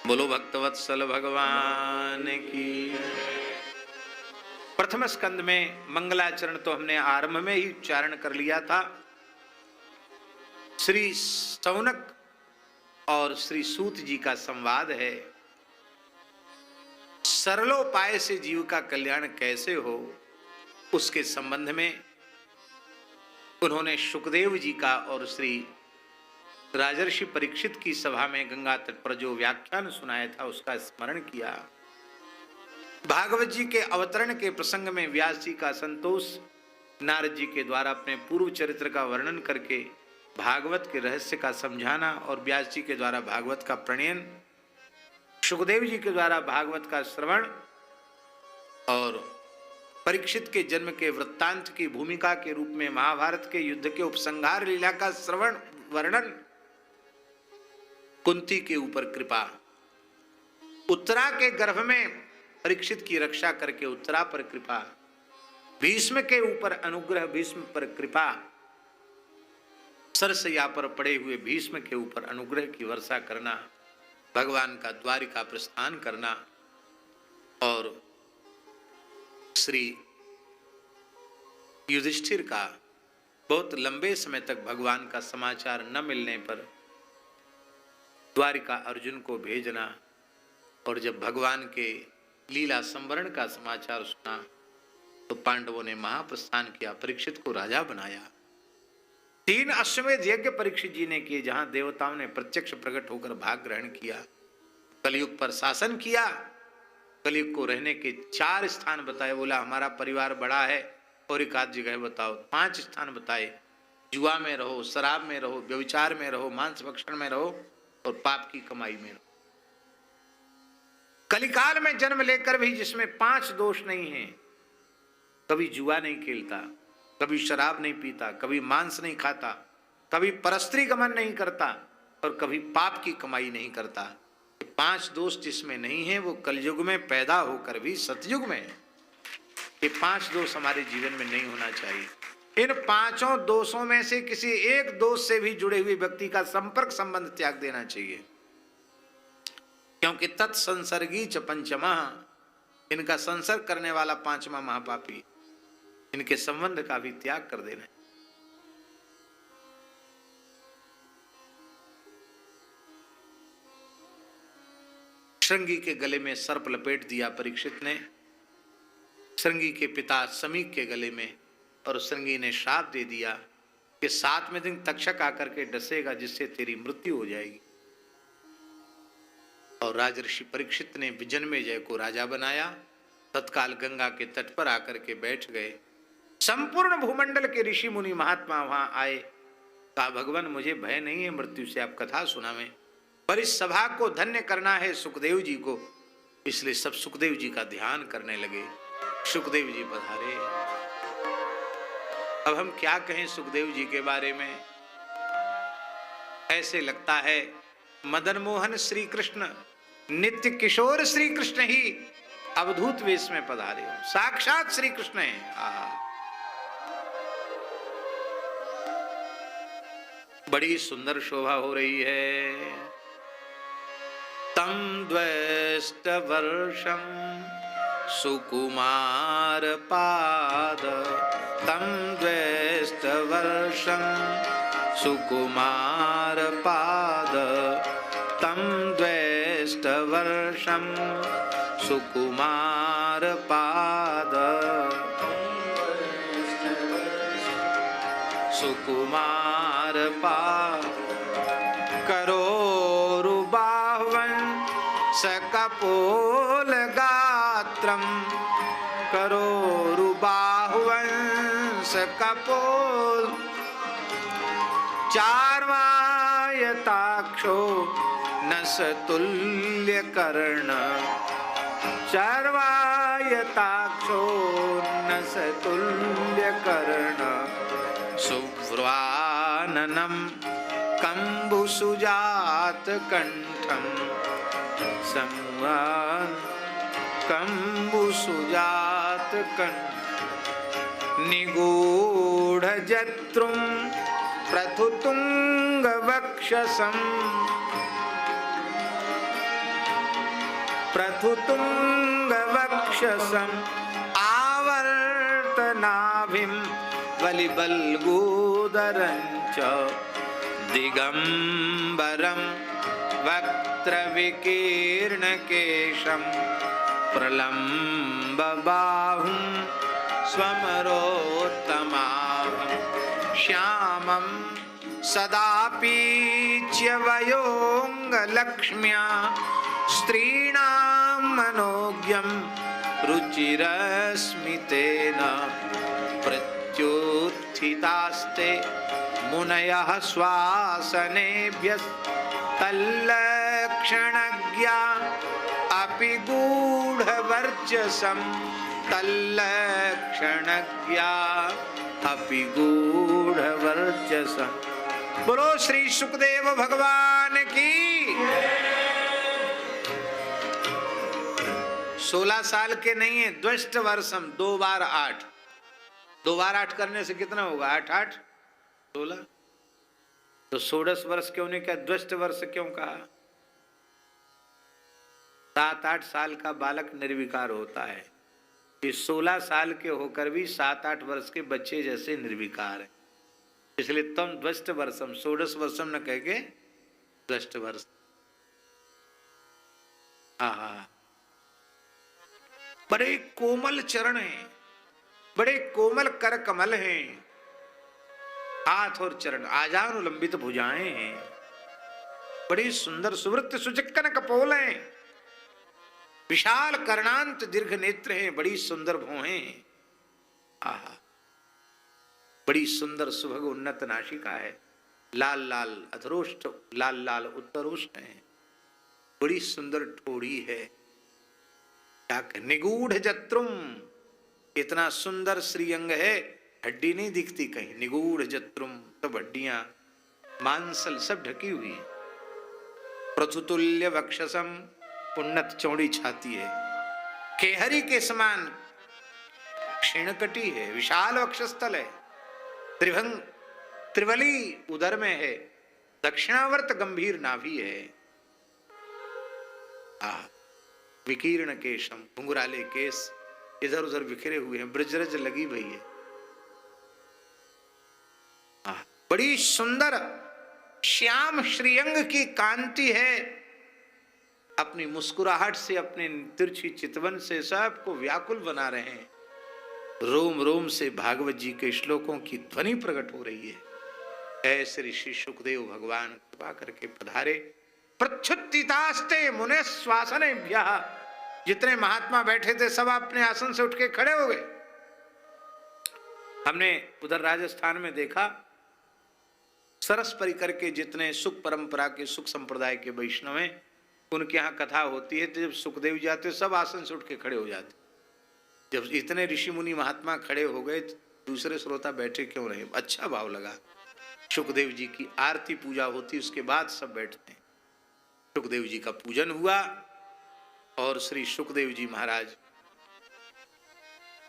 बोलो भक्तवत्सल भगवान की। प्रथम स्कंद में मंगलाचरण तो हमने आरंभ में ही उच्चारण कर लिया था। श्री सौनक और श्री सूत जी का संवाद है। सरलोपाय से जीव का कल्याण कैसे हो, उसके संबंध में उन्होंने सुखदेव जी का और श्री राजर्षि परीक्षित की सभा में गंगा तट पर जो व्याख्यान सुनाया था उसका स्मरण किया। भागवत जी के अवतरण के प्रसंग में व्यास जी का संतोष नारद जी के द्वारा अपने पूर्व चरित्र का वर्णन करके भागवत के रहस्य का समझाना और व्यास जी के द्वारा भागवत का प्रणयन, सुखदेव जी के द्वारा भागवत का श्रवण और परीक्षित के जन्म के वृत्तांत की भूमिका के रूप में महाभारत के युद्ध के उपसंहार लीला का श्रवण वर्णन, कुंती के ऊपर कृपा, उत्तरा के गर्भ में परीक्षित की रक्षा करके उत्तरा पर कृपा, भीष्म के ऊपर अनुग्रह, भीष्म पर कृपा, सरसैया पर पड़े हुए भीष्म के ऊपर अनुग्रह की वर्षा करना, भगवान का द्वारिका प्रस्थान करना और श्री युधिष्ठिर का बहुत लंबे समय तक भगवान का समाचार न मिलने पर द्वारिका अर्जुन को भेजना और जब भगवान के लीला संवरण का समाचार सुना तो पांडवों ने महाप्रस्थान किया, परीक्षित को राजा बनाया। 3 अश्वमेध यज्ञ परीक्षित जी ने किए, जहां देवताओं ने प्रत्यक्ष प्रकट होकर भाग ग्रहण किया। कलयुग पर शासन किया। कलयुग को रहने के 4 स्थान बताए। बोला हमारा परिवार बड़ा है और एक आध जगह बताओ। 5 स्थान बताए। जुआ में रहो, शराब में रहो, व्यभिचार में रहो, मांस भक्षण में रहो और पाप की कमाई में रहो। कलिकाल में जन्म लेकर भी जिसमें 5 दोष नहीं है, कभी जुआ नहीं खेलता, कभी शराब नहीं पीता, कभी मांस नहीं खाता, कभी परस्त्री गमन नहीं करता और कभी पाप की कमाई नहीं करता। 5 दोष जिसमें नहीं है वो कलयुग में पैदा होकर भी सतयुग में है। ये 5 दोष हमारे जीवन में नहीं होना चाहिए। इन 5 दोषों में से किसी एक दोष से भी जुड़े हुए व्यक्ति का संपर्क संबंध त्याग देना चाहिए, क्योंकि तत्संसर्गी च पंचमा, इनका संसर्ग करने वाला 5वां महापापी, इनके संबंध का भी त्याग कर देना। श्रृंगी के गले में सर्प लपेट दिया परीक्षित ने श्रृंगी के पिता समीक के गले में, और श्रृंगी ने श्राप दे दिया कि 7वें दिन तक्षक आकर के डसेगा जिससे तेरी मृत्यु हो जाएगी। और राजऋषि परीक्षित ने विजन्मेजय को राजा बनाया। तत्काल गंगा के तट पर आकर के बैठ गए। संपूर्ण भूमंडल के ऋषि मुनि महात्मा वहां आए। कहा भगवान मुझे भय नहीं है मृत्यु से, आप कथा सुनावें, पर इस सभा को धन्य करना है सुखदेव जी को। इसलिए सब सुखदेव जी का ध्यान करने लगे। सुखदेव जी पधारे। अब हम क्या कहें सुखदेव जी के बारे में। ऐसे लगता है मदन मोहन श्री कृष्ण, नित्य किशोर श्री कृष्ण ही अवधूत वेश में पधारे हो, साक्षात श्री कृष्ण है। बड़ी सुंदर शोभा हो रही है। तम द्वैष्ट वर्षम सुकुमार पाद, तम द्वैष्ट वर्षम सुकुमार पाद, तम द्वैष्ट वर्षम सुकुमार पाद, सुकुमार पाद, करोरुबाह्वं सकपोल गात्रम, करोरुबाह्वं सकपोल, चार्वायताक्षो नसतुल्य कर्ण, चार्वायताक्षो नसतुल्य कर्ण, सुव्राननं कंबुसुजात कंठं, संवान कंबुसुजात कंठ, निगूढ़ जत्रुं प्रथुतुंग वक्षसं, प्रथुतुंग वक्षसं, आवर्तनाभिं वलिबल्गोदरं च, दिगंबरं वक्त्रविकीर्णकेशं, प्रलम्बबाहुं स्वमरोत्तमाभं, श्यामं सदा पीच्य वयोंगलक्ष्म्या, स्त्रीणां मनोज्ञं रुचिरस्मितेन, प्रत्युत्थितास्ते मुनयः श्वासनेभ्यस्तल्लक्षणज्ञा, अपि गूढ़वर्चसं, तल्लक्षणज्ञा अपि गूढ़वर्चसं। बोलो श्री सुखदेव भगवान की। 16 साल के नहीं है, द्वष्ट वर्षम, 2 बार 8, 2 बार 8 करने से कितना होगा? 8 8 16। तो 16 वर्ष क्यों नहीं कहा, द्वष्ट वर्ष क्यों कहा? 7 8 साल का बालक निर्विकार होता है, ये 16 साल के होकर भी 7 8 वर्ष के बच्चे जैसे निर्विकार है। इसलिए तुम द्वष्ट वर्षम, 16 वर्षम न कह के द्वष्ट वर्ष। बड़े कोमल चरण हैं, बड़े कोमल कर कमल हैं, हाथ और चरण, आजानुलंबित भुजाएं हैं, बड़ी सुंदर सुवृत्त सुचिक्कन कपोल हैं, विशाल कर्णांत दीर्घ नेत्र हैं, बड़ी सुंदर भौहें हैं। आहा, बड़ी सुंदर सुभग उन्नत नासिका है, लाल लाल अधरोष्ठ, लाल लाल उत्तरोष्ठ है, बड़ी सुंदर ठोड़ी है। क्या निगूढ़ जत्रुम, इतना सुंदर श्रीअंग है, हड्डी नहीं दिखती कहीं, निगूढ़ जत्रुम, सब हड्डियां मांसल सब ढकी हुई है। प्रथुतुल्य वक्षसम, उन्नत चौड़ी छाती है, केहरी के समान क्षीणकटी है, विशाल वक्षस्थल है, त्रिभंग त्रिवली उदर में है, दक्षिणावर्त गंभीर नाभि है। विकीर्ण केशम, घुंघराले केस इधर उधर बिखरे हुए हैं, ब्रजरज लगी हुई है। बड़ी सुंदर श्याम श्रीअंग की कांति है, अपनी मुस्कुराहट से, अपने तिरछी चितवन से सबको व्याकुल बना रहे हैं। रोम रोम से भागवत जी के श्लोकों की ध्वनि प्रकट हो रही है। ऐसे ऋषि सुखदेव भगवान कृपा करके पधारे। प्रच्छुत्थितास्ते मुने श्वासनेभ्यः, जितने महात्मा बैठे थे सब अपने आसन से उठ के खड़े हो गए। हमने उधर राजस्थान में देखा, सरस परिकर के जितने सुख परंपरा के सुख संप्रदाय के वैष्णव हैं, उनके यहाँ कथा होती है तो जब सुखदेव जी आते सब आसन से उठ के खड़े हो जाते। जब इतने ऋषि मुनि महात्मा खड़े हो गए, दूसरे श्रोता बैठे क्यों रहे? अच्छा भाव लगा। सुखदेव जी की आरती पूजा होती, उसके बाद सब बैठते हैं। सुखदेव जी का पूजन हुआ और श्री सुखदेव जी महाराज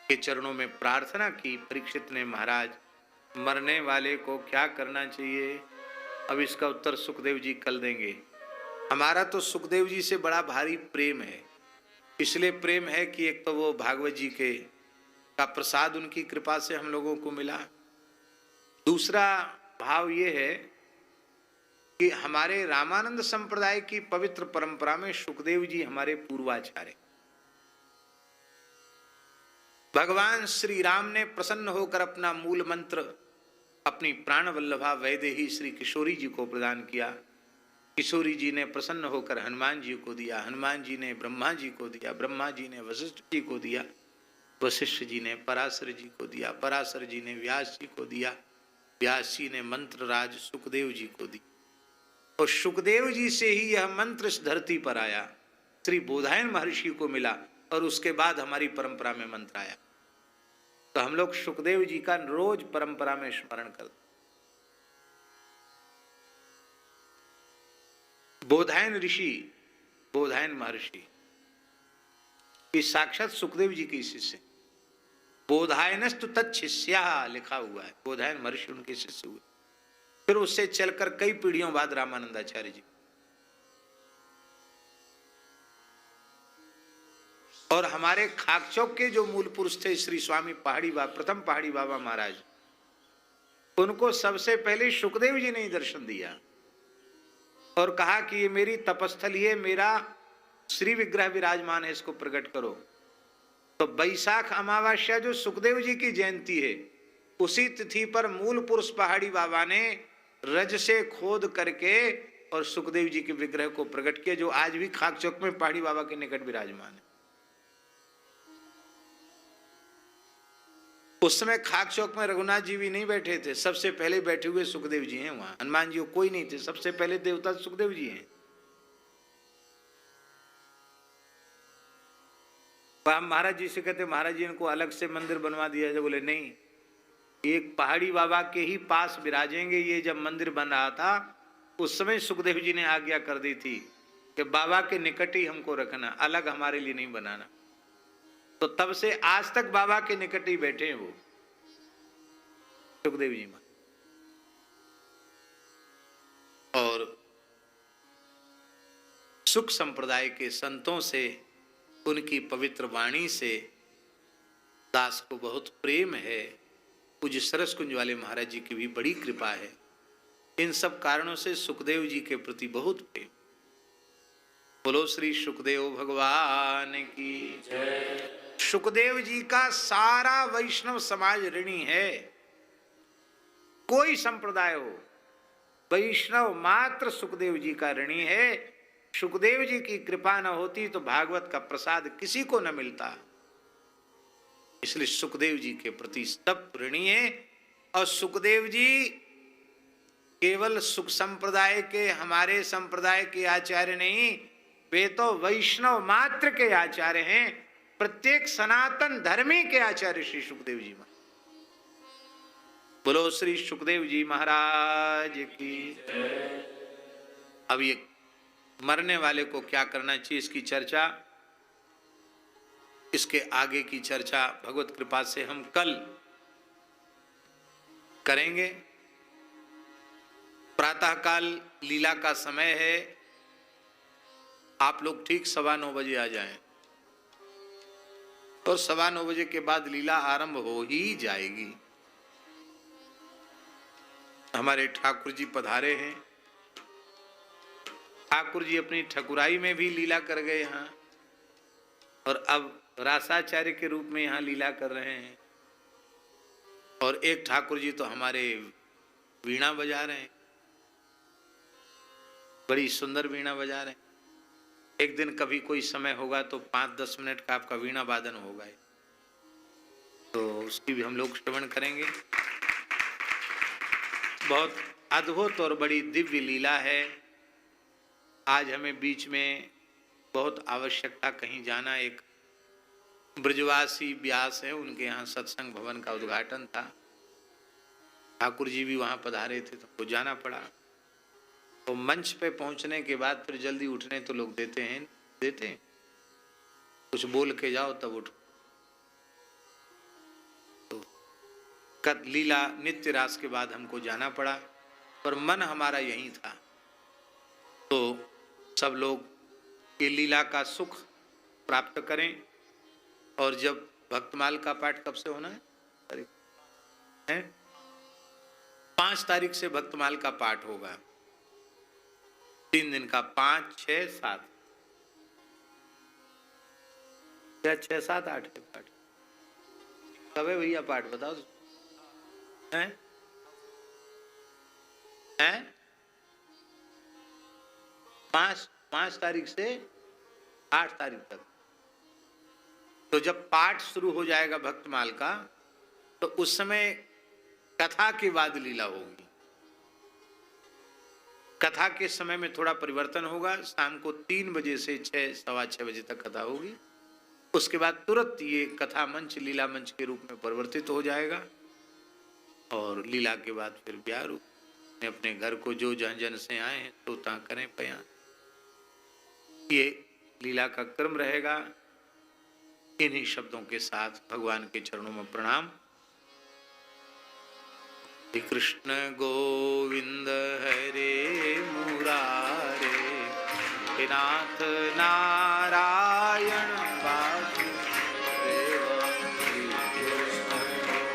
के चरणों में प्रार्थना की। परीक्षित ने, महाराज मरने वाले को क्या करना चाहिए? अब इसका उत्तर सुखदेव जी कल देंगे। हमारा तो सुखदेव जी से बड़ा भारी प्रेम है। इसलिए प्रेम है कि एक तो वो भागवत जी के का प्रसाद उनकी कृपा से हम लोगों को मिला। दूसरा भाव ये है कि हमारे रामानंद संप्रदाय की पवित्र परंपरा में सुखदेव जी हमारे पूर्वाचार्य। भगवान श्री राम ने प्रसन्न होकर अपना मूल मंत्र अपनी प्राण वल्लभा वैदेही श्री किशोरी जी को प्रदान किया। किशोरी जी ने प्रसन्न होकर हनुमान जी को दिया, हनुमान जी ने ब्रह्मा जी को दिया, ब्रह्मा जी ने वशिष्ठ जी को दिया, वशिष्ठ जी ने पराशर जी को दिया, पराशर जी ने व्यास जी को दिया, व्यास जी ने मंत्र राज सुखदेव जी को दी। और सुखदेव जी से ही यह मंत्र इस धरती पर आया, श्री बोधायन महर्षि को मिला और उसके बाद हमारी परंपरा में मंत्र आया। तो हम लोग सुखदेव जी का रोज परंपरा में स्मरण करते। बोधायन ऋषि, बोधायन महर्षि ये साक्षात सुखदेव जी के शिष्य। बोधायनस्तु तच्छिष्यः लिखा हुआ है, बोधायन महर्षि उनके शिष्य हुए। फिर उससे चलकर कई पीढ़ियों बाद रामानंदाचार्य जी। और हमारे खाकचौक के जो मूल पुरुष थे श्री स्वामी पहाड़ी बाबा, प्रथम पहाड़ी बाबा महाराज, उनको सबसे पहले सुखदेव जी ने ही दर्शन दिया और कहा कि ये मेरी तपस्थली है, मेरा श्री विग्रह विराजमान है, इसको प्रकट करो। तो बैसाख अमावस्या जो सुखदेव जी की जयंती है, उसी तिथि पर मूल पुरुष पहाड़ी बाबा ने रज से खोद करके और सुखदेव जी के विग्रह को प्रकट किया, जो आज भी खाकचौक में पहाड़ी बाबा के निकट विराजमान है। उस समय खाकचौक में रघुनाथ जी भी नहीं बैठे थे, सबसे पहले बैठे हुए सुखदेव जी हैं। वहां हनुमान जी कोई नहीं थे, सबसे पहले देवता सुखदेव जी हैं। हम महाराज जी से कहते, महाराज जी इनको अलग से मंदिर बनवा दिया जाए। बोले नहीं, एक पहाड़ी बाबा के ही पास विराजेंगे। ये जब मंदिर बन रहा था उस समय सुखदेव जी ने आज्ञा कर दी थी कि बाबा के निकट ही हमको रखना, अलग हमारे लिए नहीं बनाना। तो तब से आज तक बाबा के निकट ही बैठे हैं वो सुखदेव जी। और सुख संप्रदाय के संतों से, उनकी पवित्र वाणी से दास को बहुत प्रेम है। पूज्य सरस कुंज वाले महाराज जी की भी बड़ी कृपा है। इन सब कारणों से सुखदेव जी के प्रति बहुत प्रेम। बोलो श्री सुखदेव भगवान की जय। सुखदेव जी का सारा वैष्णव समाज ऋणी है। कोई संप्रदाय हो, वैष्णव मात्र सुखदेव जी का ऋणी है। सुखदेव जी की कृपा न होती तो भागवत का प्रसाद किसी को न मिलता। इसलिए सुखदेव जी के प्रति सब ऋणी है। और सुखदेव जी केवल सुख संप्रदाय के, हमारे संप्रदाय के आचार्य नहीं, वे तो वैष्णव मात्र के आचार्य हैं। प्रत्येक सनातन धर्मी के आचार्य श्री सुखदेव जी महाराज। बोलो श्री सुखदेव जी महाराज की। अब ये मरने वाले को क्या करना चाहिए, इसकी चर्चा, इसके आगे की चर्चा भगवत कृपा से हम कल करेंगे। प्रातःकाल लीला का समय है। आप लोग ठीक 9:15 बजे आ जाएं और 9:15 बजे के बाद लीला आरंभ हो ही जाएगी। हमारे ठाकुर जी पधारे हैं। ठाकुर जी अपनी ठकुराई में भी लीला कर गए यहाँ, और अब रासाचार्य के रूप में यहाँ लीला कर रहे हैं। और एक ठाकुर जी तो हमारे वीणा बजा रहे हैं, बड़ी सुंदर वीणा बजा रहे हैं। एक दिन कभी कोई समय होगा तो 5-10 मिनट का आपका वीणा वादन होगा, तो उसकी भी हम लोग श्रवण करेंगे। बहुत अद्भुत और बड़ी दिव्य लीला है। आज हमें बीच में बहुत आवश्यकता कहीं जाना, एक ब्रजवासी व्यास है, उनके यहाँ सत्संग भवन का उद्घाटन था, ठाकुर जी भी वहाँ पधारे थे, तो उनको जाना पड़ा। तो मंच पे पहुँचने के बाद फिर जल्दी उठने तो लोग देते हैं, कुछ बोल के जाओ तब उठो। तो लीला नित्य रास के बाद हमको जाना पड़ा, पर मन हमारा यहीं था। तो सब लोग ये लीला का सुख प्राप्त करें। और जब भक्तमाल का पाठ कब से होना है? 5 तारीख से भक्तमाल का पाठ होगा, 3 दिन का, 5, 6, 7 या 6, 7, 8 है पाठ। कब है भैया पाठ बताओ? हैं? 5 तारीख से 8 तारीख तक। तो जब पाठ शुरू हो जाएगा भक्तमाल का, तो उस समय कथा के बाद लीला होगी। कथा के समय में थोड़ा परिवर्तन होगा, शाम को 3 बजे से 6, सवा 6 बजे तक कथा होगी। उसके बाद तुरंत ये कथा मंच लीला मंच के रूप में परिवर्तित हो जाएगा, और लीला के बाद फिर ब्याह रूप में अपने घर को जो जन जन से आए हैं तो ता करें पया। ये लीला का क्रम रहेगा। इन्हीं शब्दों के साथ भगवान के चरणों में प्रणाम। श्री कृष्ण गोविंद हरे मुरारे, हे नाथ नारायण वासुदेव, श्री कृष्ण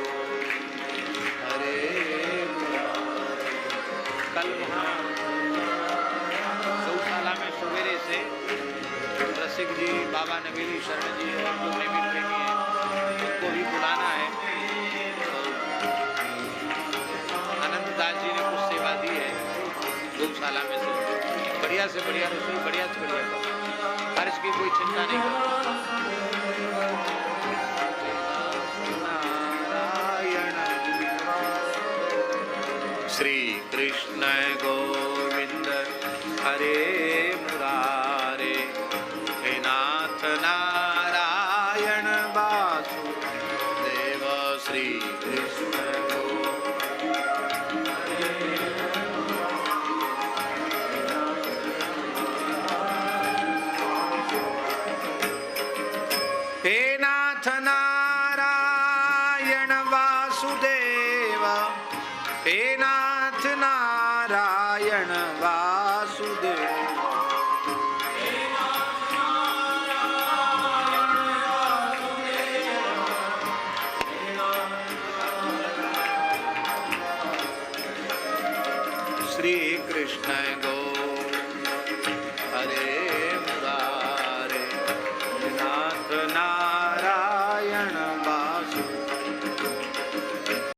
गोविंद हरे मुरारे। कल वहाँ गौशाला में सवेरे से रसिक जी, बाबा नवेली शरण जी और दूसरे भी रहेंगे, उनको भी बुलाना है। दास जी ने कुछ सेवा दी है गौशाला में से, बढ़िया से बढ़िया रसोई, बढ़िया से बढ़िया, खर्च की कोई चिंता नहीं करना। श्री कृष्ण गोविंद हरे मुरारे, हे नाथ नारायण वासुदेव, श्री कृष्ण हे नाथ नारायण वासुदेव, हे नाथ नारायण वासुदेव। श्री कृष्ण गो